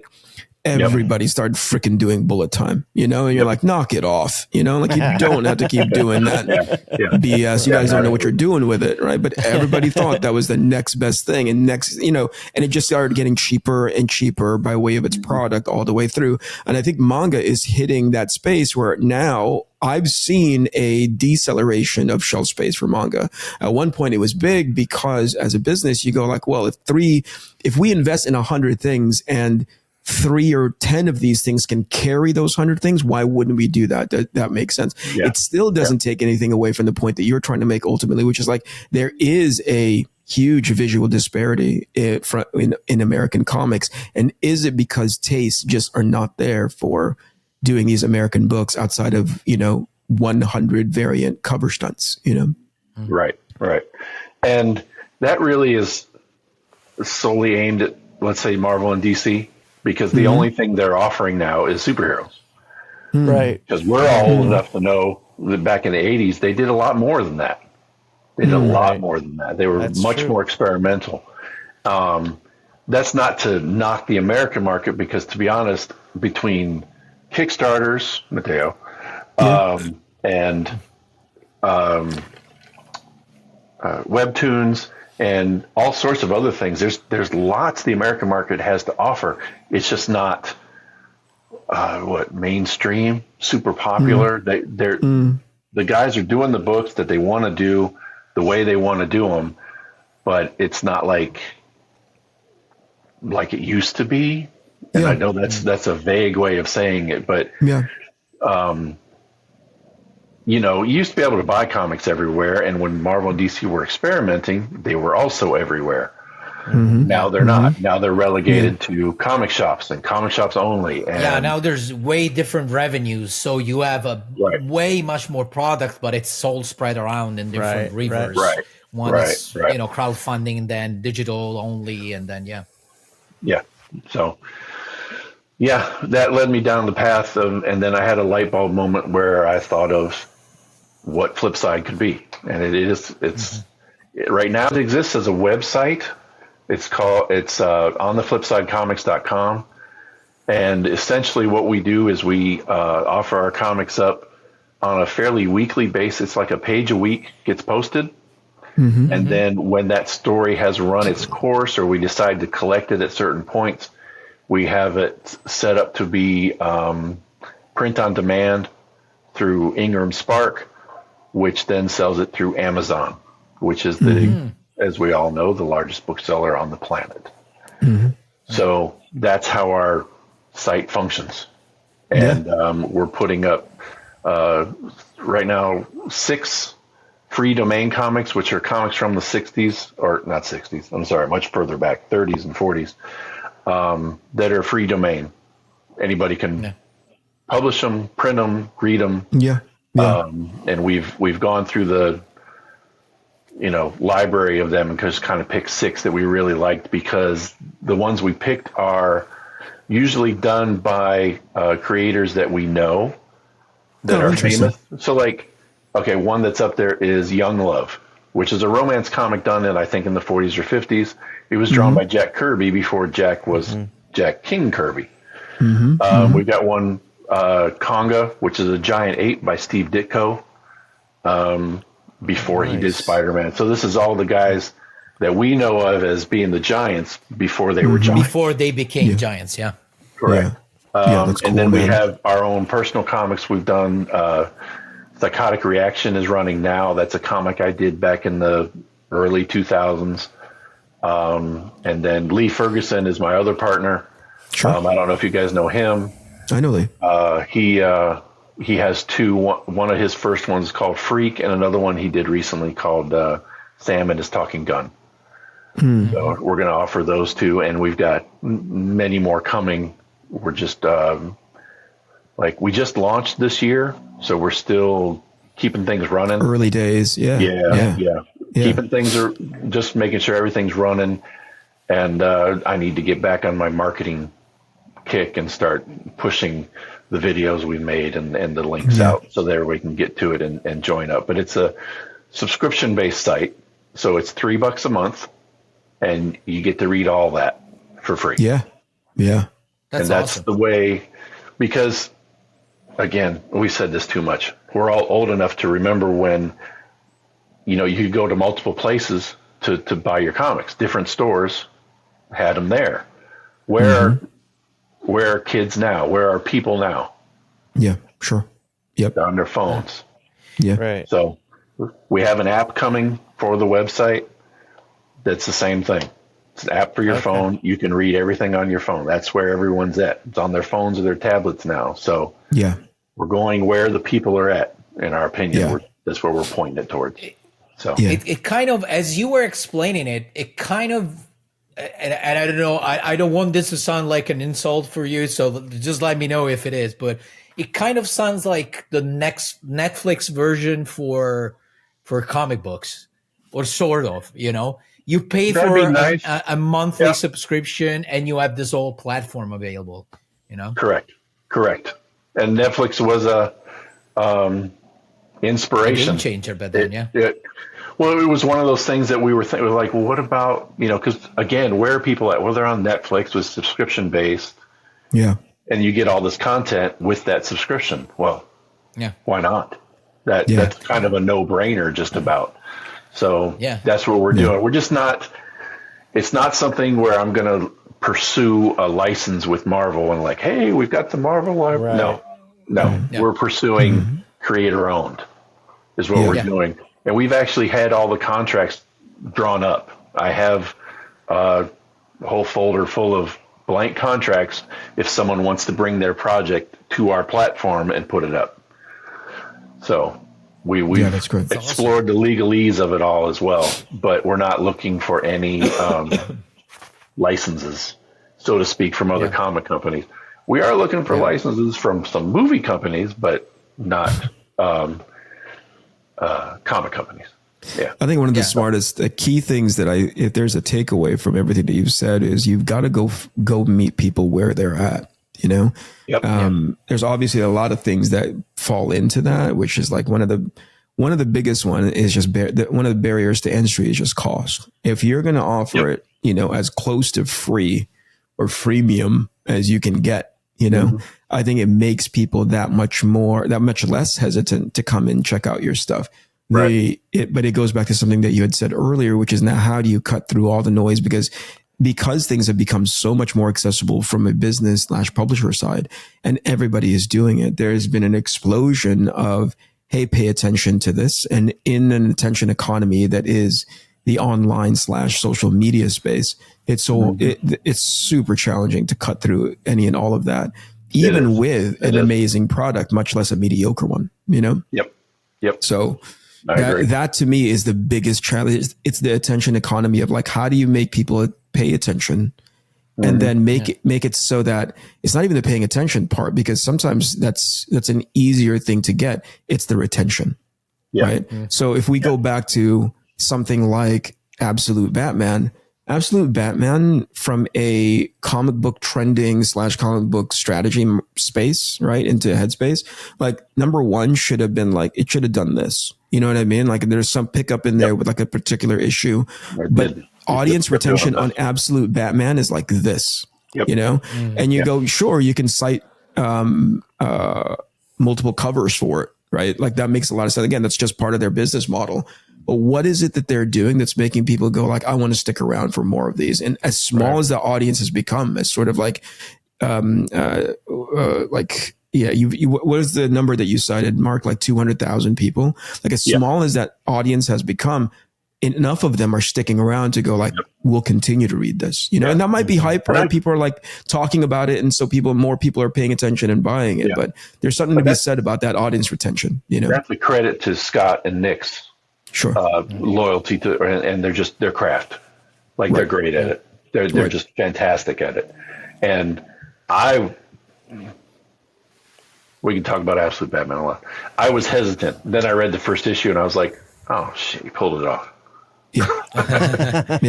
Everybody started freaking doing bullet time, and you're like, knock it off, like you don't have to keep doing that BS. You guys don't know what you're doing with it, right? But everybody thought that was the next best thing, and and it just started getting cheaper and cheaper by way of its product all the way through. And I think manga is hitting that space where now I've seen a deceleration of shelf space for manga. At one point it was big because as a business, you go like, well, if we invest in 100 things and 3 or 10 of these things can carry those 100 things, why wouldn't we do that? That makes sense. Yeah. It still doesn't take anything away from the point that you're trying to make ultimately, which is like there is a huge visual disparity in American comics. And is it because tastes just are not there for doing these American books outside of, 100 variant cover stunts, Right. And that really is solely aimed at, let's say, Marvel and DC, because the only thing they're offering now is superheroes. Right. Because we're all old enough to know that back in the 80s, they did a lot more than that. They did a lot more than that. They were much more experimental. That's not to knock the American market, because to be honest, between Kickstarters, Matteo, and webtoons and all sorts of other things, there's lots the American market has to offer. It's just not mainstream, super popular. The guys are doing the books that they want to do the way they want to do them, but it's not like it used to be. And I know that's a vague way of saying it, but you used to be able to buy comics everywhere, and when Marvel and DC were experimenting, they were also everywhere. Now they're not. Now they're relegated to comic shops and comic shops only. And now there's way different revenues, so you have a way much more product, but it's sold spread around in different rivers. One is crowdfunding, and then digital only, and then So yeah, that led me down the path of, and then I had a light bulb moment where I thought of what Flipside could be. And it's right now it exists as a website. It's on the flipsidecomics.com. And essentially what we do is we offer our comics up on a fairly weekly basis. Like a page a week gets posted. And then when that story has run its course, or we decide to collect it at certain points, we have it set up to be print on demand through Ingram Spark, which then sells it through Amazon, which is as we all know, the largest bookseller on the planet. So that's how our site functions. And we're putting up right now 6 free domain comics, which are comics from the 60s, or not 60s, I'm sorry, much further back, 30s and 40s, that are free domain. Anybody can publish them, print them, read them. And we've gone through the library of them and just kind of picked 6 that we really liked, because the ones we picked are usually done by creators that we know that are famous. So one that's up there is Young Love, which is a romance comic done in, I think, in the 40s or 50s. It was drawn by Jack Kirby before Jack was Jack King Kirby. We've got one, Conga, which is a giant ape by Steve Ditko, before he did Spider-Man. So this is all the guys that we know of as being the giants before they were giants. Before they became giants, Correct. That's cool, and then we man. have our own personal comics. We've done Psychotic Reaction is running now. That's a comic I did back in the early 2000s. And then Lee Ferguson is my other partner. Sure. I don't know if you guys know him. I know Lee. He has 2. One of his first ones is called Freak, and another one he did recently called Sam and His Talking Gun. So we're going to offer those 2, and we've got many more coming. We're just we just launched this year, so we're still keeping things running. Early days, yeah. Keeping things just making sure everything's running, and I need to get back on my marketing kick and start pushing the videos we made and the links out so that everybody can get to it and join up. But it's a subscription based site, so it's $3 a month, and you get to read all that for free. That's awesome. the way, because again, we said this too much. We're all old enough to remember when, you could go to multiple places to buy your comics. Different stores had them there. Where are kids now? Where are people now? Yeah, sure. Yep. They're on their phones. Yeah. Right. So we have an app coming for the website that's the same thing. It's an app for your phone. You can read everything on your phone. That's where everyone's at. It's on their phones or their tablets now. So we're going where the people are at, in our opinion. That's where we're pointing it towards. So it kind of, as you were explaining it kind of, and I don't know, I don't want this to sound like an insult for you, so just let me know if it is, but it kind of sounds like the next Netflix version for comic books, or sort of, you pay That'd for be nice. a monthly subscription, and you have this whole platform available, Correct. And Netflix was a inspiration. Game changer, but then, Well, it was one of those things that we were thinking, well, what about, because again, where are people at? Well, they're on Netflix with subscription based. Yeah. And you get all this content with that subscription. Well, why not? That's kind of a no brainer just about. So that's what we're doing. We're just it's not something where I'm going to pursue a license with Marvel and hey, we've got the Marvel library. Right. No, we're pursuing creator owned is what we're doing. And we've actually had all the contracts drawn up. I have a whole folder full of blank contracts if someone wants to bring their project to our platform and put it up. So we've explored the legalese of it all as well, but we're not looking for any licenses, so to speak, from other comic companies. We are looking for licenses from some movie companies, but not comic companies. Yeah. I think one of the smartest, key things that if there's a takeaway from everything that you've said is you've got to go meet people where they're at. Yep. There's obviously a lot of things that fall into that, which is like one of the biggest one is just one of the barriers to entry is just cost. If you're going to offer it, as close to free or freemium as you can get, I think it makes people that much less hesitant to come and check out your stuff. Right. But it goes back to something that you had said earlier, which is now how do you cut through all the noise? Because things have become so much more accessible from a business/publisher side and everybody is doing it. There's been an explosion of, hey, pay attention to this. And in an attention economy that is the online/social media space, it's super challenging to cut through any and all of that, even with an amazing product, much less a mediocre one, Yep. So that to me is the biggest challenge. It's the attention economy of like, how do you make people pay attention and then make it so that it's not even the paying attention part, because sometimes that's an easier thing to get. It's the retention, right? So if we go back to something like Absolute Batman from a comic book trending /comic book strategy space, right, into headspace, like number one should have been like, it should have done this. You know what I mean? Like there's some pickup in there with like a particular issue, but audience retention on Absolute Batman is like this, and you go, sure, you can cite multiple covers for it, right? Like that makes a lot of sense. Again, that's just part of their business model. But what is it that they're doing that's making people go like, I want to stick around for more of these? And as small as the audience has become, as sort of like, what is the number that you cited, Mark? Like 200,000 people. Like as small as that audience has become, enough of them are sticking around to go like, we'll continue to read this, and that might be hype, right? People are like talking about it. And so more people are paying attention and buying it, but there's something to be said about that audience retention, That's the credit to Scott and Nick's loyalty to, and their craft. Like they're great at it. They're just fantastic at it. And we can talk about Absolute Batman a lot. I was hesitant. Then I read the first issue and I was like, oh shit, he pulled it off. But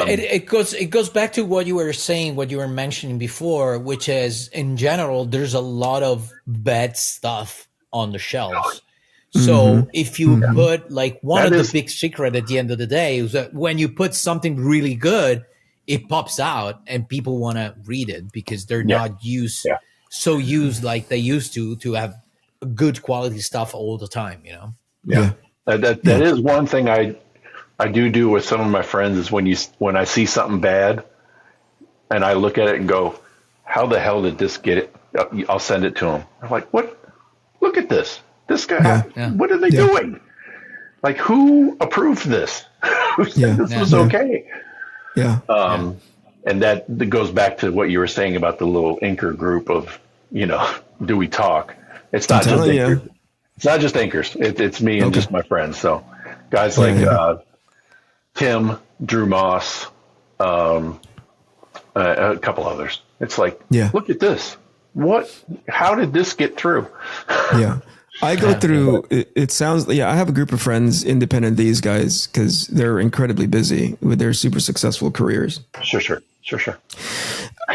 it goes back to what you were saying, what you were mentioning before, which is in general, there's a lot of bad stuff on the shelves. So if you put like the big secret at the end of the day is that when you put something really good, it pops out and people want to read it because they're not used like they used to have good quality stuff all the time, That is one thing I do with some of my friends is when I see something bad and I look at it and go, how the hell did this get it? I'll send it to them. I'm like, what? Look at this. This guy, what are they doing? Like, who approved this? Who said this was okay? And that goes back to what you were saying about the little inker group of, do we talk? It's not just inkers. It's not just inkers. It's me and just my friends. So guys like Tim, Drew Moss, a couple others. It's like, look at this. How did this get through? I go through, it sounds, I have a group of friends independent of these guys because they're incredibly busy with their super successful careers. Sure.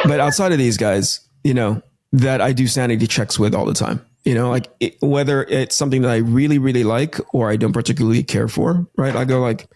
But outside of these guys, that I do sanity checks with all the time, whether it's something that I really, really like or I don't particularly care for, right? I go like,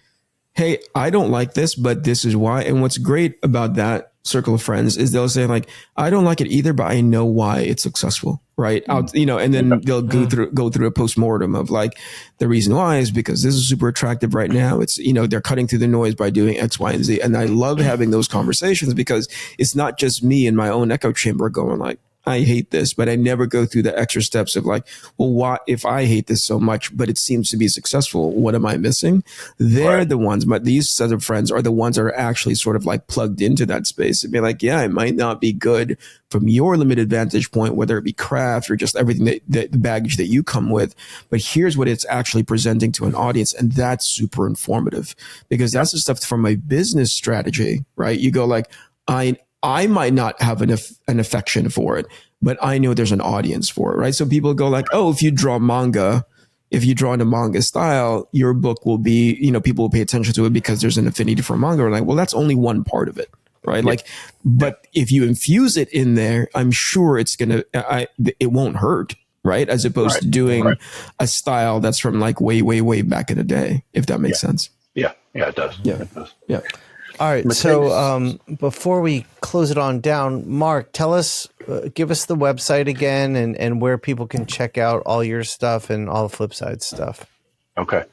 hey, I don't like this, but this is why. And what's great about that circle of friends is they'll say like, I don't like it either, but I know why it's successful. Right. And then they'll go through a postmortem of like, the reason why is because this is super attractive right now. It's, they're cutting through the noise by doing X, Y, and Z. And I love having those conversations because it's not just me in my own echo chamber going like, I hate this, but I never go through the extra steps of like, well, why, if I hate this so much, but it seems to be successful, what am I missing? They're the ones, but these set of friends are the ones that are actually sort of like plugged into that space and be like, yeah, it might not be good from your limited vantage point, whether it be craft or just everything that the baggage that you come with. But here's what it's actually presenting to an audience. And that's super informative because that's the stuff from a business strategy, right? You go like, I might not have an affection for it, but I know there's an audience for it, right? So people go like, oh, if you draw in a manga style, your book will be, people will pay attention to it because there's an affinity for manga. We're like, well, that's only one part of it, right? Like, but if you infuse it in there, I'm sure it's gonna, it won't hurt, right? As opposed to doing a style that's from like way, way, way back in the day, if that makes sense. Yeah, it does. Yeah. It does. Yeah. All right. So before we close it on down, Marc, tell us, give us the website again and where people can check out all your stuff and all the Flipside stuff. Okay.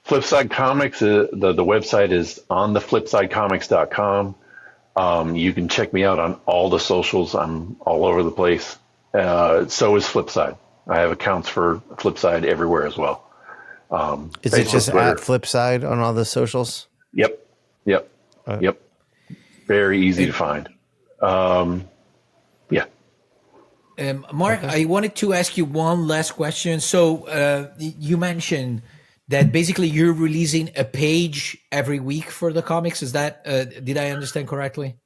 Flipside Comics, the website is on theflipsidecomics.com. You can check me out on all the socials. I'm all over the place. So is Flipside. I have accounts for Flipside everywhere as well. Is Facebook, it just Twitter. at Flipside on all the socials? Yep. Very easy to find. Yeah. Marc, I wanted to ask you one last question. So you mentioned that basically you're releasing a page every week for the comics. Is that, did I understand correctly?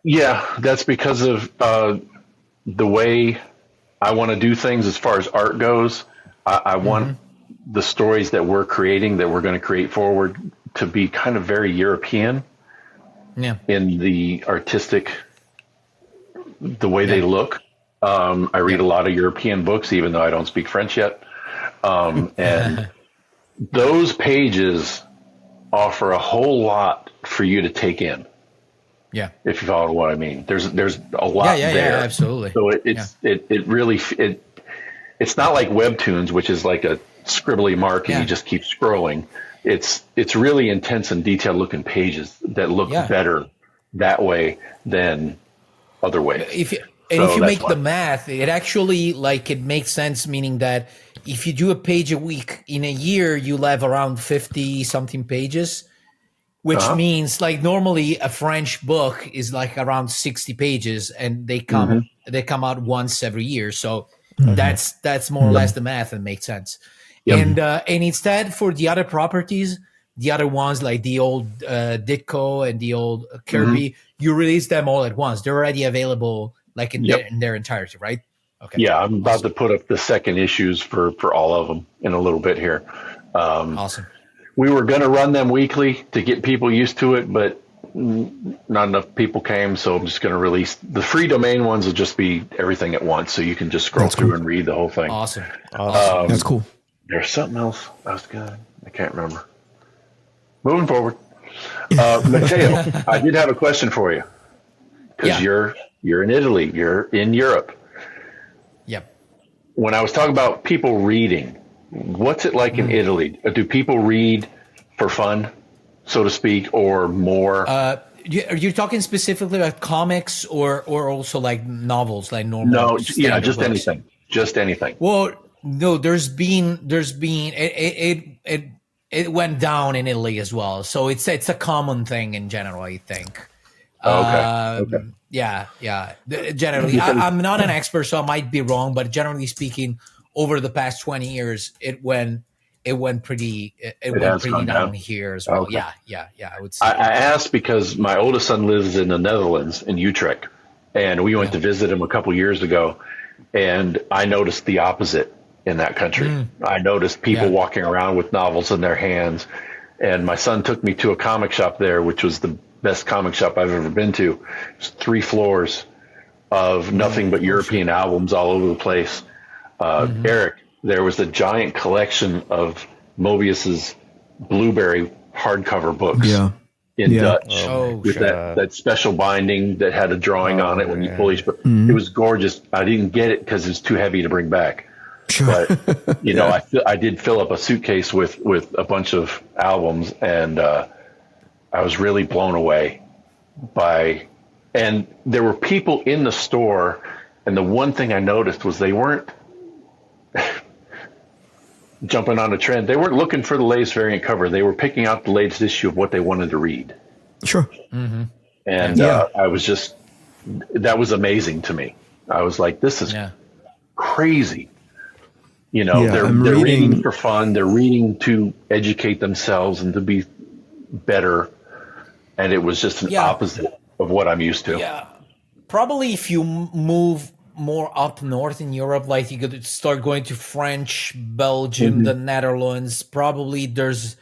Yeah, that's because of the way I want to do things as far as art goes. I want the stories that we're creating, that we're going to create forward, to be kind of very European in the artistic, the way they look. I read a lot of European books, even though I don't speak French yet. And those pages offer a whole lot for you to take in. Yeah. If you follow what I mean, there's a lot there. Yeah, absolutely. So it really, it's not like Webtoons, which is like a scribbly mark and you just keep scrolling. It's really intense and detailed looking pages that look better that way than other ways. If you make the math, it actually it makes sense, meaning that if you do a page a week in a year, you'll have around 50 something pages, which means normally a French book is around 60 pages and they come out once every year. So that's more or less the math and makes sense. Yep. And instead for the other properties, the other ones like the old Ditko and the old Kirby, you release them all at once. They're already available in their entirety, right? Okay. Yeah, I'm about to put up the second issues for all of them in a little bit here. Awesome. We were going to run them weekly to get people used to it, but not enough people came, so I'm just going to release the free domain ones. Will just be everything at once, so you can just scroll through and read the whole thing. Awesome. That's cool. There's something else I was gonna. I can't remember. Moving forward, Matteo, I did have a question for you because you're in Italy, you're in Europe. Yep. When I was talking about people reading, what's it like in Italy? Do people read for fun, so to speak, or more? Are you talking specifically about comics or also novels, like normal? No, just books? anything. Just anything. Well, no, there's been it went down in Italy as well. So it's a common thing in general, I think. Okay. Yeah. Generally, I'm not an expert, so I might be wrong, but generally speaking, over the past 20 years, it went pretty down here as well. Okay. Yeah. I would say. I asked because my oldest son lives in the Netherlands, in Utrecht, and we went to visit him a couple years ago, and I noticed the opposite in that country. I noticed people walking around with novels in their hands, and my son took me to a comic shop there, which was the best comic shop I've ever been to. It's 3 floors of nothing but European albums all over the place. Eric, there was a giant collection of Mobius's Blueberry hardcover books in Dutch with that special binding that had a drawing on it when you pull each book. It was gorgeous. I didn't get it because it's too heavy to bring back. But I did fill up a suitcase with a bunch of albums, and I was really blown away by. And there were people in the store, and the one thing I noticed was they weren't jumping on a trend. They weren't looking for the latest variant cover. They were picking out the latest issue of what they wanted to read. Sure. And I was just, that was amazing to me. I was like, this is crazy. They're reading for fun. They're reading to educate themselves and to be better. And it was just an opposite of what I'm used to. Yeah. Probably if you move more up north in Europe, like you could start going to French, Belgium, the Netherlands, probably there's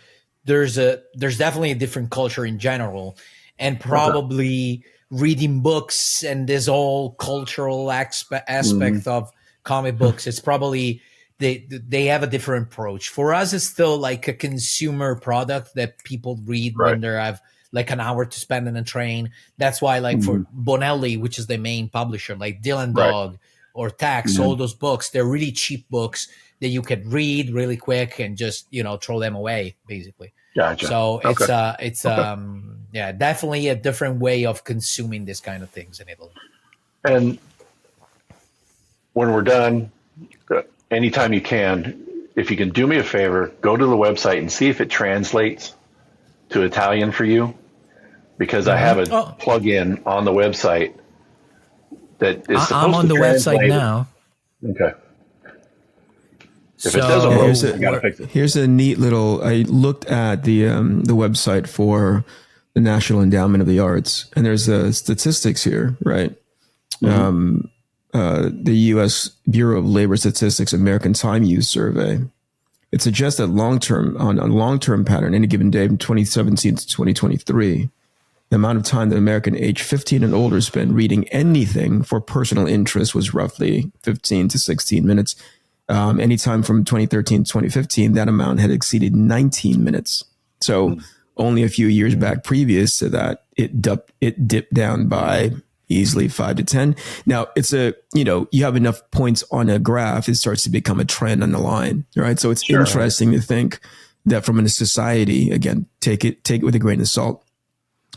definitely a different culture in general. And probably reading books and this whole cultural aspect of comic books. It's probably they have a different approach. For us, it's still like a consumer product that people read when they have like an hour to spend in a train. That's why, like for Bonelli, which is the main publisher, like Dylan Dog or Tax, all those books, they're really cheap books that you can read really quick and just, you know, throw them away, basically. Gotcha. So it's definitely a different way of consuming this kind of things in Italy. And when we're done, anytime you can, if you can do me a favor, go to the website and see if it translates to Italian for you, because I have a plug-in on the website that is supposed to translate. I'm on the website now. Okay. If it doesn't work, you gotta fix it. Here's a neat little. I looked at the website for the National Endowment of the Arts, and there's statistics here, right? The U.S. Bureau of Labor Statistics American Time Use Survey. It suggests that on a long-term pattern, any given day from 2017 to 2023, the amount of time that American age 15 and older spent reading anything for personal interest was roughly 15 to 16 minutes. Anytime from 2013 to 2015, that amount had exceeded 19 minutes. So only a few years back previous to that, it dipped down by easily 5 to 10. Now it's you have enough points on a graph, it starts to become a trend on the line, right? So it's interesting to think that from a society, again, take it with a grain of salt.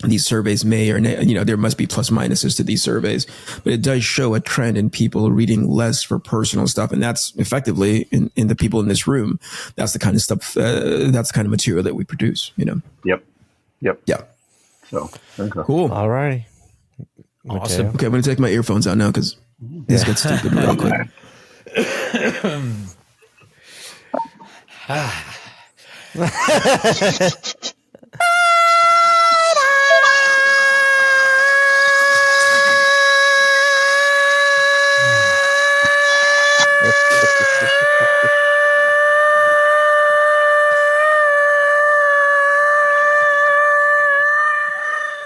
These surveys may or there must be plus minuses to these surveys, but it does show a trend in people reading less for personal stuff. And that's effectively in the people in this room. That's the kind of stuff, that's the kind of material that we produce, Yep. Yeah. So, okay. Cool. All right. Awesome. Okay. I'm going to take my earphones out now because this gets stupid real quick.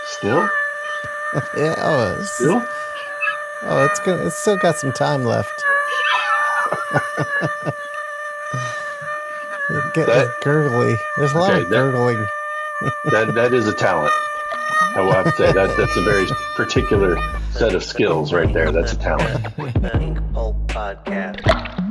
Still? Yeah. Still? It's still got some time left. It's gurgly. There's a lot of gurgling. That is a talent. I will have to say that's a very particular set of skills right there. That's a talent. Inkpulp Podcast.